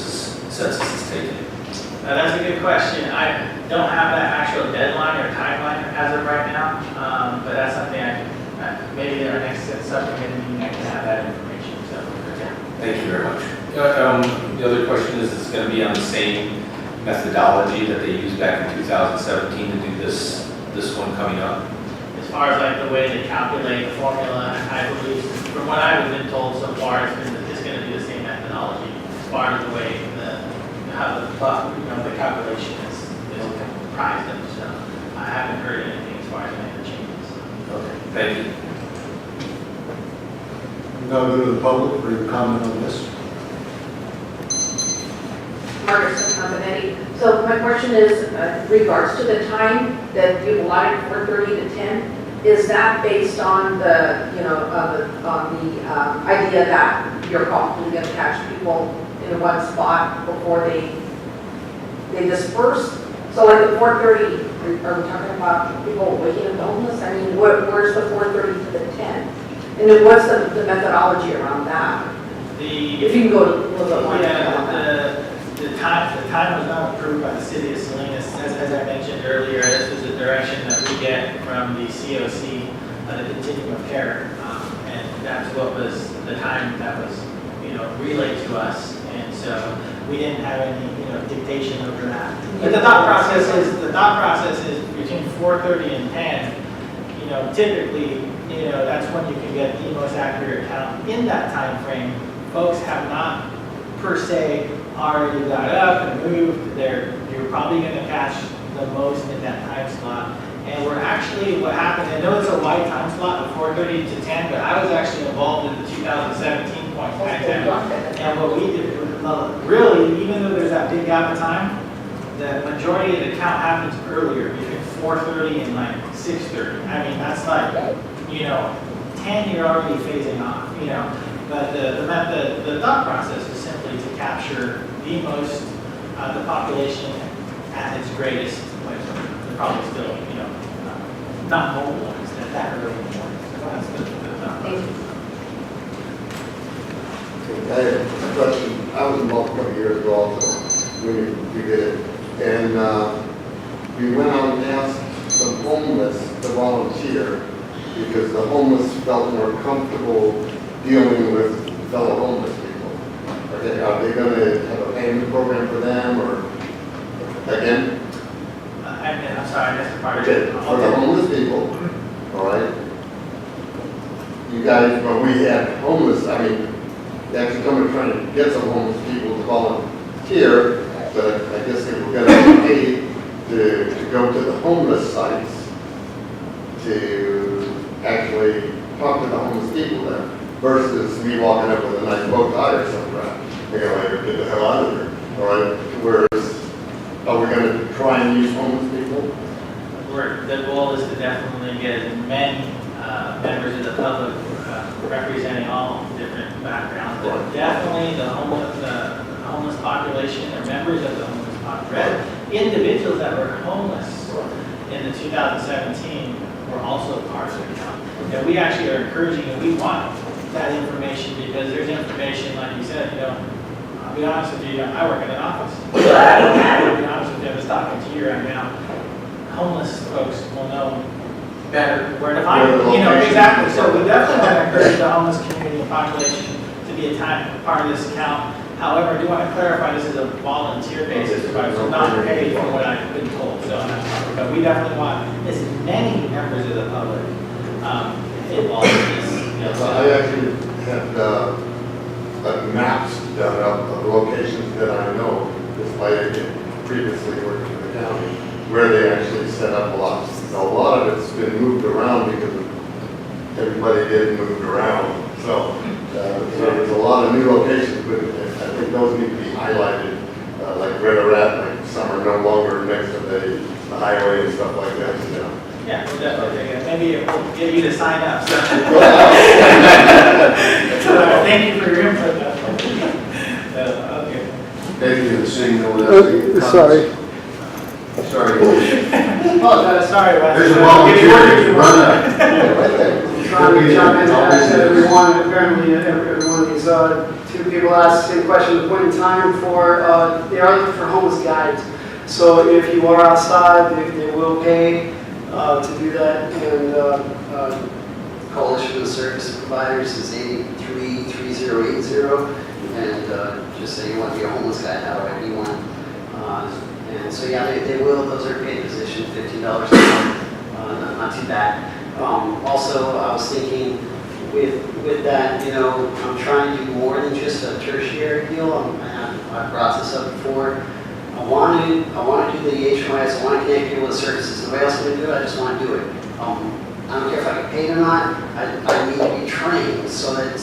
census is taken? That's a good question. I don't have that actual deadline or timeline as of right now, but that's something maybe in our next subcommittee meeting I can have that information. So, yeah. Thank you very much. The other question is, it's going to be on the same methodology that they used back in 2017 to do this one coming up? As far as like the way they calculate the formula, I believe, from what I've been told so far, it's going to be the same methodology as far as the way how the calculation is comprised of. So I haven't heard anything as far as any of the changes. Okay, thank you. Now go to the public for your comment on this. Margaret Subcommittee. So my question is, regards to the time that you allotted 4:30 to 10, is that based on the, idea that you're probably going to catch people in one spot before they disperse? So like the 4:30, are we talking about people waking up homeless? I mean, where's the 4:30 to the 10? And then what's the methodology around that? If you can go a little bit more detail on that. The time was not approved by the city of Salinas. As I mentioned earlier, this was the direction that we get from the COC, the continuum of care, and that's what was the time that was, relayed to us. And so we didn't have any, dictation over that. But the thought process is between 4:30 and 10. Typically, that's when you can get the most accurate count in that time frame. Folks have not per se already got up and moved. You're probably going to catch the most in that time slot. And we're actually, what happened, I know it's a wide time slot of 4:30 to 10, but I was actually involved in the 2017 point in time. And what we did, really, even though there's that big gap of time, the majority of the count happens earlier, between 4:30 and like 6:30. I mean, that's like, 10 you're already phasing off, But the thought process is simply to capture the most, the population at its greatest, when they're probably still, not mobilized at that early in the morning. So that's the thought process. I have a question. I was involved a couple years ago also when we did it. And we went out and asked some homeless to volunteer because the homeless felt more comfortable dealing with fellow homeless people. Okay, are they going to have a payment program for them, or again? I'm sorry, I missed the part of Okay, it. for the homeless people, all right? You guys, when we had homeless, they actually come and trying to get some homeless people to volunteer, but I guess they were going to be paid to go to the homeless sites to actually talk to the homeless people there. Versus me walking up with a nice bow tie or something, right? Get the hell out of here, all right? Whereas, are we going to try and use homeless people? The goal is to definitely get as many members of the public representing all different backgrounds, but definitely the homeless population, or members of the homeless population, individuals that were homeless in the 2017 were also part of the count. And we actually are encouraging, and we want that information, because there's information, like you said, I'll be honest with you, I work in an office. I'll be honest with you, I was talking to you right now. Homeless folks will know better where to find them. Exactly. So we definitely want to encourage the homeless community and population to be a part of this account. However, I do want to clarify this is a volunteer basis, but we're not paid from what I've been told. So, but we definitely want as many members of the public involved in this. I actually had maps done up of locations that I know, despite again previously working in the county, where they actually set up lots. A lot of it's been moved around because everybody did move around. So there's a lot of new locations, but I think those need to be highlighted, like Red Rat, like some are no longer next to the highway and stuff like that. Yeah, we'll definitely take it. Maybe we'll get you to sign up. So. Thank you for your input. Okay. Thank you. Seeing no one else. Sorry. Sorry. Sorry about There's a that. volunteer. Run up. Trying to jump in, everyone, apparently everyone of these two people asked the same question at the point in time for, they are looking for homeless guides. So if you are outside, they will pay to do that. And Coalition of Service Providers is 833080, and just say you want to be a homeless guy, how do I be one? And so yeah, they will, those are paid positions, $15 an hour, not too bad. Also, I was thinking with that, I'm trying to do more than just a tertiary deal. I've brought this up before. I want to do the HMIS, I want to connect people with services. Nobody else going to do it, I just want to do it. I don't care if I get paid or not. I need to be trained so that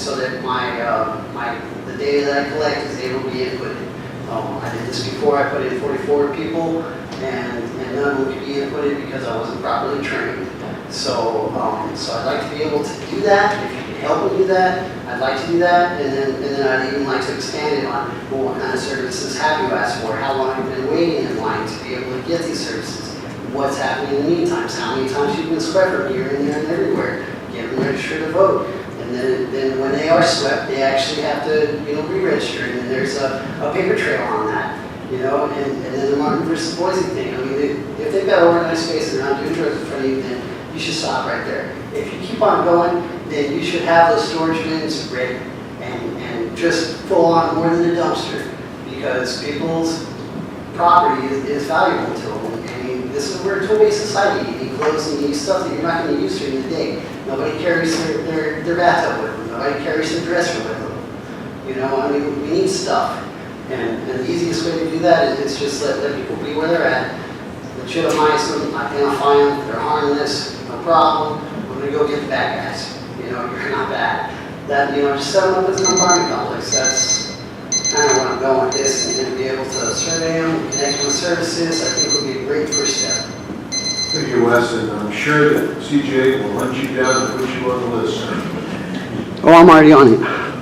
the data that I collect is able to be inputted. I did this before. I put in 44 people, and none of them could be inputted because I wasn't properly trained. So I'd like to be able to do that. If you can help me do that, I'd like to do that. And then I'd even like to expand it on, well, what kind of services have you asked for? How long have you been waiting in line to be able to get these services? What's happening in the meantime? How many times you've been swept from here and there and everywhere? Get them registered to vote. And then when they are swept, they actually have to, re-register. And then there's a paper trail on that. And then the Martin versus Boise thing. I mean, if they've got organized space and they're not doing drugs in front of you, then you should stop right there. If you keep on going, then you should have those storage bins ready and just full on more than a dumpster, because people's property is valuable to them. I mean, this is we're a tool-based society. You need clothes and you need stuff that you're not going to use during the day. Nobody carries their bathtub with them. Nobody carries their dresser with them. I mean, we need stuff. And the easiest way to do that is just let people be where they're at. Legitimize them, identify them, they're harmless, no problem. I'm going to go get the bad guys. You're not bad. That, just set them up as an apartment complex. That's kind of where I'm going with this. And be able to survey them, connect them with services, I think would be a great first step. Thank you, Wes, and I'm sure that CJ will hunt you down and put you on the list, sir. oh, I'm already on it.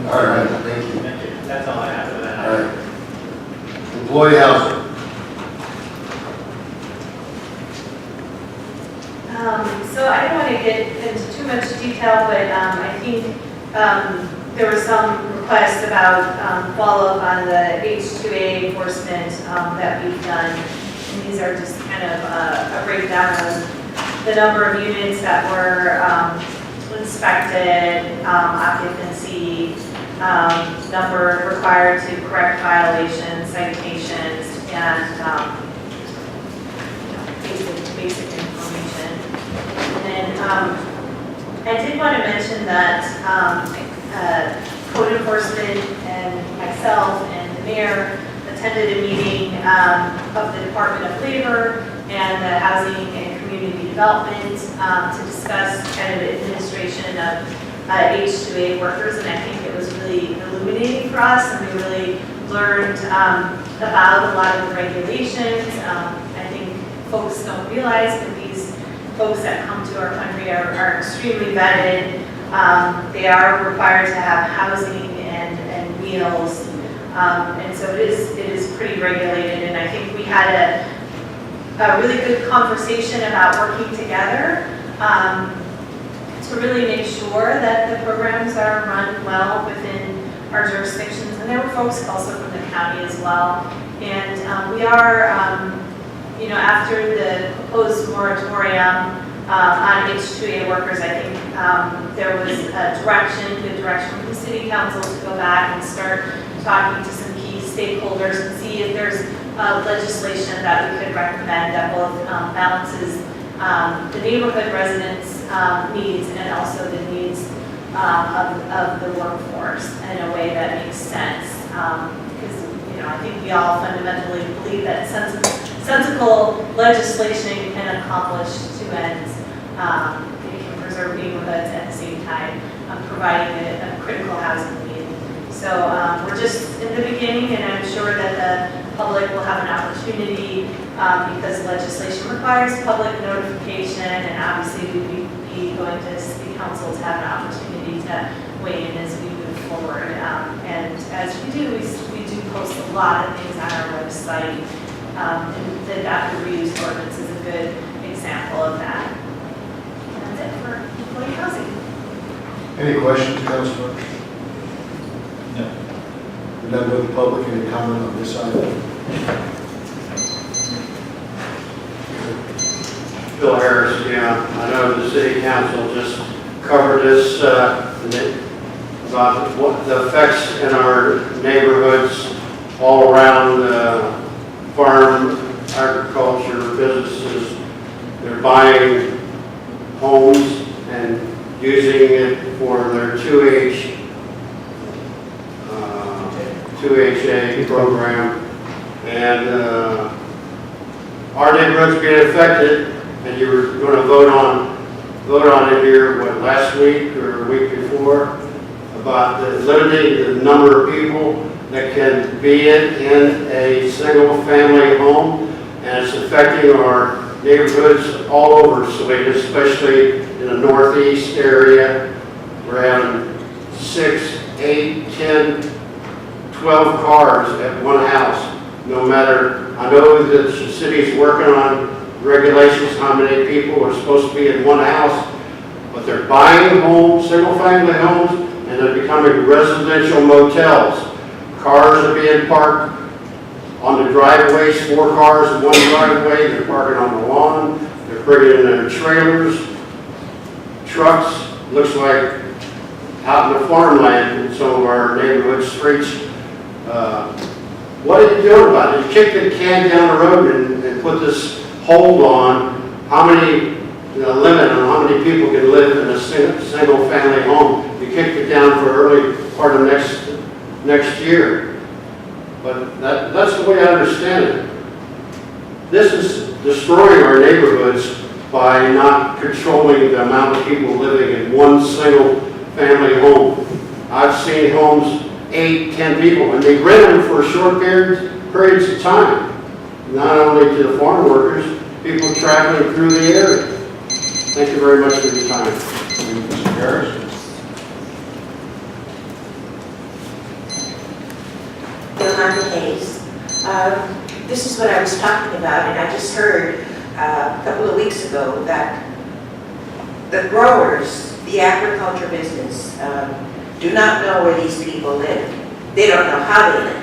All right, thank you. Thank you. That's all I have for that. All right. Employee housing. So I don't want to get into too much detail, but I think there was some requests about follow-up on the H2A enforcement that we've done. And these are just kind of a breakdown of the number of units that were inspected, occupancy, number required to correct violations, citations, and basic information. And I did want to mention that code enforcement and myself and the mayor attended a meeting of the Department of Labor and the Housing and Community Development to discuss kind of the administration of H2A workers, and I think it was really illuminating for us, and we really learned about a lot of the regulations. I think folks don't realize that folks that come to our country are extremely vetted. They are required to have housing and meals. And so it is pretty regulated, and I think we had a really good conversation about working together to really make sure that the programs are run well within our jurisdictions. And there were folks also from the county as well. And we are, after the proposed moratorium on H-2A workers, I think there was a good direction from the city council to go back and start talking to some key stakeholders and see if there's legislation that we could recommend that both balances the neighborhood residents' needs and also the needs of the workforce in a way that makes sense. Because I think we all fundamentally believe that sensible legislation can accomplish two ends. It can preserve neighborhoods at the same time, providing a critical housing need. So we're just in the beginning, and I'm sure that the public will have an opportunity because legislation requires public notification, and obviously we'd be going to city council to have an opportunity to weigh in as we move forward. And as we do, we do post a lot of things on our website. And the adaptive reuse ordinance is a good example of that. And that's it for employee housing. Any questions, Councilor? No. We're done with the public. Any comment on this item? Bill Harris, yeah, I know the city council just covered this, about what the effects in our neighborhoods all around farm, agriculture, businesses. They're buying homes and using it for their 2HA program. And our neighborhood's being affected, and you were going to vote on it here, what, last week or a week before, about limiting the number of people that can be in a single-family home, and it's affecting our neighborhoods all over Salinas, especially in the northeast area. We're having 6, 8, 10, 12 cars at one house. No matter, I know that the city's working on regulations, how many people are supposed to be in one house, but they're buying homes, single-family homes, and they're becoming residential motels. Cars are being parked on the driveways, 4 cars in one driveway, they're parking on the lawn, they're bringing in their trailers, trucks, looks like out in the farmland in some of our neighborhood streets. What are you doing about it? You kick the can down the road and put this hold on how many, limit on how many people can live in a single family home. You kicked it down for early part of next year. But that's the way I understand it. This is destroying our neighborhoods by not controlling the amount of people living in one single family home. I've seen homes, 8, 10 people, and they rent them for short periods of time. Not only to the farm workers, people traveling through the area. Thank you very much for your time. Thank you, Mr. Harris. Yolanda Hayes. This is what I was talking about, and I just heard a couple of weeks ago that the growers, the agriculture business, do not know where these people live. They don't know how they live.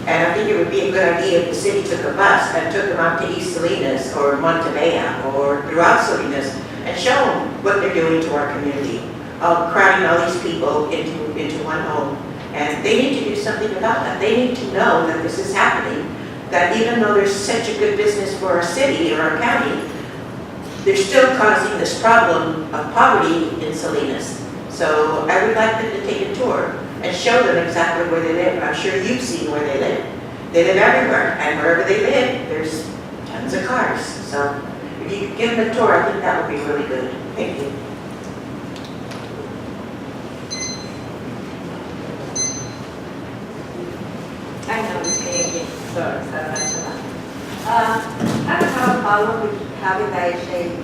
And I think it would be a good idea if the city took a bus and took them out to East Salinas or Monterey or throughout Salinas and show them what they're doing to our community, crowding all these people into one home. And they need to do something about that. They need to know that this is happening, that even though there's such a good business for our city or our county, they're still causing this problem of poverty in Salinas. So I would like them to take a tour and show them exactly where they live. I'm sure you've seen where they live. They live everywhere, and wherever they live, there's tons of cars. So if you could give them a tour, I think that would be really good. Thank you. I know it's me again. Sorry. I don't have a problem with having that shade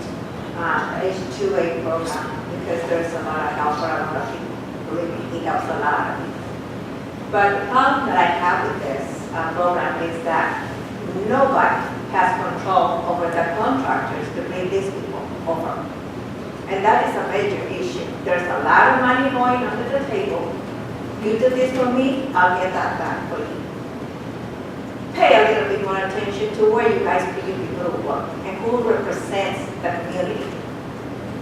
H2A program because there's a lot of help for a lot of people. Believe me, he helps a lot of people. But the problem that I have with this program is that nobody has control over the contractors to bring these people over. And that is a major issue. There's a lot of money going under the table. You do this for me, I'll get that back for you. Pay a little bit more attention to where you guys bring people to work and who represents the community.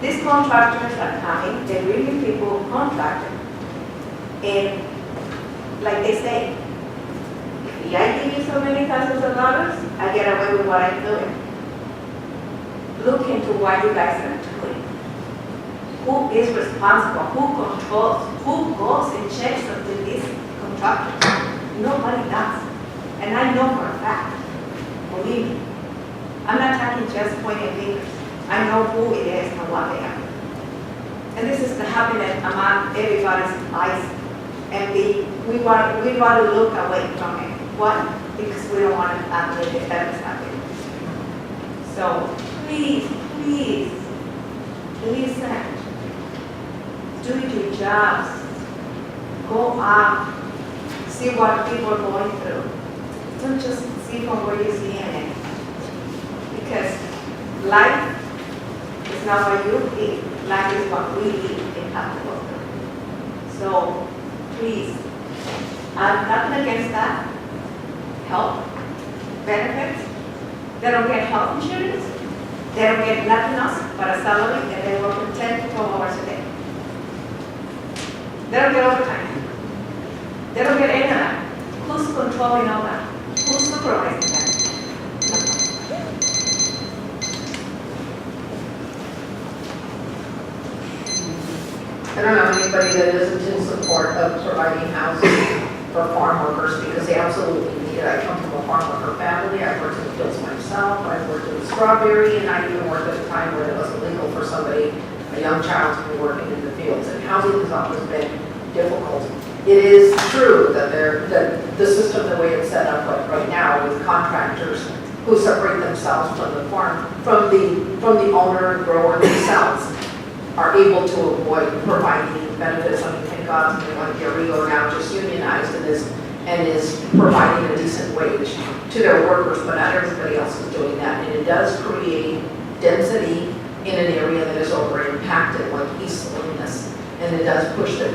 These contractors are coming, they bring you people contracted. And like they say, if I give you so many thousands of dollars, I get away with what I'm doing. Look into what you guys are doing. Who is responsible? Who controls? Who goes and checks into these contractors? Nobody does. And I know for a fact, believe me, I'm not talking just pointing fingers. I know who it is and what they are. And this is happening among everybody's eyes. And we want to look away from it. Why? Because we don't want to admit that that is happening. So please, please, listen. Do your jobs. Go out. See what people are going through. Don't just see from where you're seeing it. Because life is not what you live. Life is what we live and have to go through. So please, I'm nothing against that. Help, benefits. They don't get health insurance. They don't get nothing else but a salary, and they work 10 to 12 hours a day. They don't get overtime. They don't get any of that. Who's controlling all that? Who's supervising that? I don't know anybody that isn't in support of providing housing for farm workers because they absolutely need it. I come from a farm worker family. I've worked in the fields myself. I've worked in strawberry, and I even worked at a time when it was illegal for somebody, a young child, to be working in the fields. And housing has always been difficult. It is true that the system, the way it's set up right now with contractors who separate themselves from the farm, from the owner and grower themselves, are able to avoid providing benefits. I mean, thank God, Rio now just unionized and is providing a decent wage to their workers, but not everybody else is doing that. And it does create density in an area that is over impacted, like East Salinas. And it does push them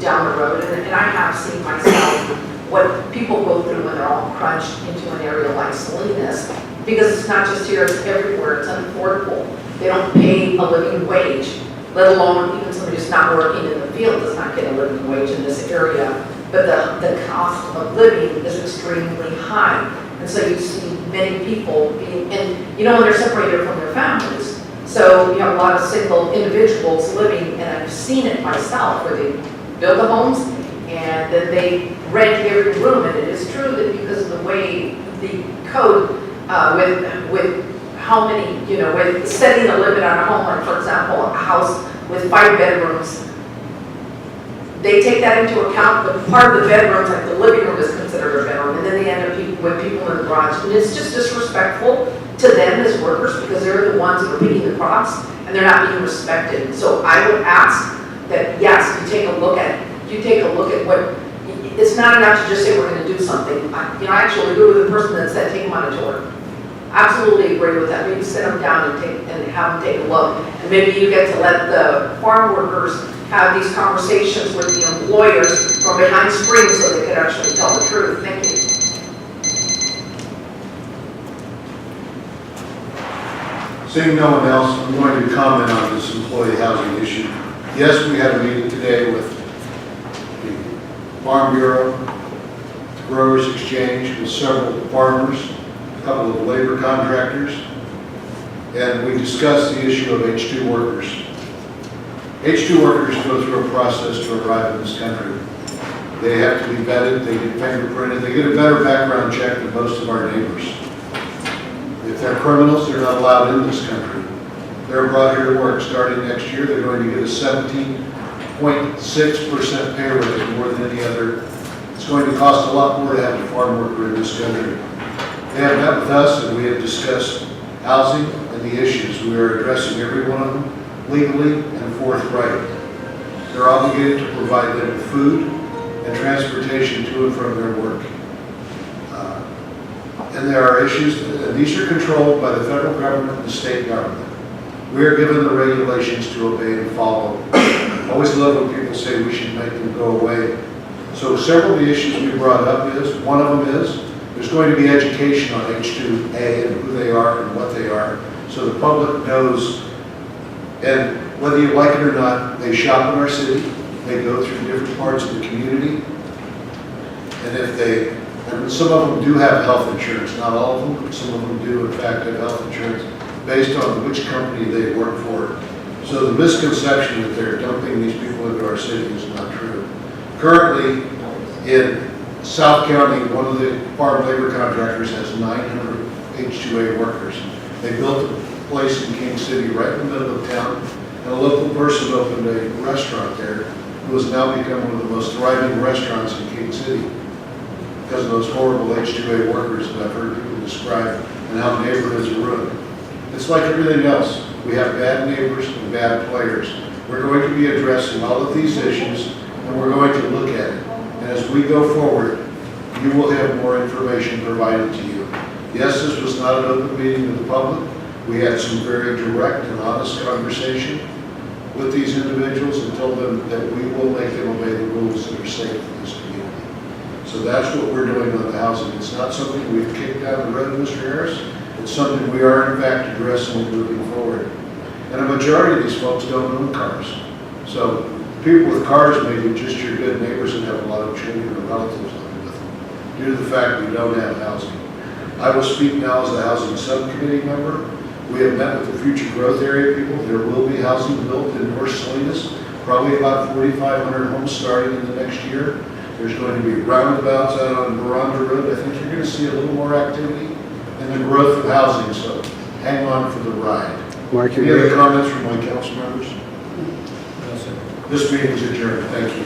down the road. And I have seen myself what people go through when they're all crunched into an area like Salinas, because it's not just here, it's everywhere, it's unaffordable. They don't pay a living wage, let alone even somebody who's not working in the field does not get a living wage in this area. But the cost of living is extremely high. And so you see many people being, and when they're separated from their families, so you have a lot of single individuals living, and I've seen it myself, where they build the homes and then they rent every room. And it is true that because of the way the code with how many, with setting a limit on a home, like for example, a house with 5 bedrooms, they take that into account, but part of the bedrooms, like the living room, is considered a bedroom, and then they end up with people in the garage. And it's just disrespectful to them as workers because they're the ones that are picking the crops and they're not being respected. So I would ask that, yes, you take a look at what, it's not enough to just say we're going to do something. I actually agree with the person that said take them on a tour. Absolutely agree with that. Maybe sit them down and have them take a look. And maybe you get to let the farm workers have these conversations with the employers from behind screens so they could actually tell the truth. Thank you. Seeing no one else, I'm going to comment on this employee housing issue. Yes, we had a meeting today with the Farm Bureau, the Growers Exchange, with several farmers, a couple of labor contractors, and we discussed the issue of H-2 workers. H-2 workers go through a process to arrive in this country. They have to be vetted, they get fingerprinted, they get a better background check than most of our neighbors. If they're criminals, they're not allowed in this country. They're brought here to work. Starting next year, they're going to get a 17.6% pay raise, more than any other. It's going to cost a lot more to have a farm worker in this country. They have met with us and we have discussed housing, and the issues. We are addressing every one of them legally and forthright. They're obligated to provide them with food and transportation to and from their work. And there are issues, and these are controlled by the federal government and the state government. We are given the regulations to obey and follow. I always love when people say we should make them go away. So several of the issues we brought up is, one of them is, there's going to be education on H2A and who they are and what they are, so the public knows. And whether you like it or not, they shop in our city, they go through different parts of the community, and some of them do have health insurance, not all of them, but some of them do in fact have health insurance based on which company they work for. So the misconception that they're dumping these people into our city is not true. Currently, in South County, one of the farm labor contractors has 900 H2A workers. They built a place in King City right in the middle of town, and a local person opened a restaurant there who has now become one of the most thriving restaurants in King City because of those horrible H2A workers that I've heard people describe and how neighborhoods are ruined. It's like everything else. We have bad neighbors and bad players. We're going to be addressing all of these issues, and we're going to look at it. And as we go forward, you will have more information provided to you. Yes, this was not an open meeting to the public. We had some very direct and honest conversation with these individuals and told them that we will make them obey the rules that are safe in this community. So that's what we're doing on the housing. It's not something we've kicked down the road, Mr. Harris. It's something we are in fact addressing and moving forward. And a majority of these folks don't own cars. So people with cars may be just your good neighbors and have a lot of children or relatives living with them due to the fact we don't have housing. I will speak now as a housing subcommittee member. We have met with the future growth area people. There will be housing built in North Salinas, probably about 4,500 homes starting in the next year. There's going to be roundabouts out on Rotunda Road. I think you're going to see a little more activity in the growth of housing, so hang on for the ride. Any other comments from my council members? This meeting is adjourned. Thank you.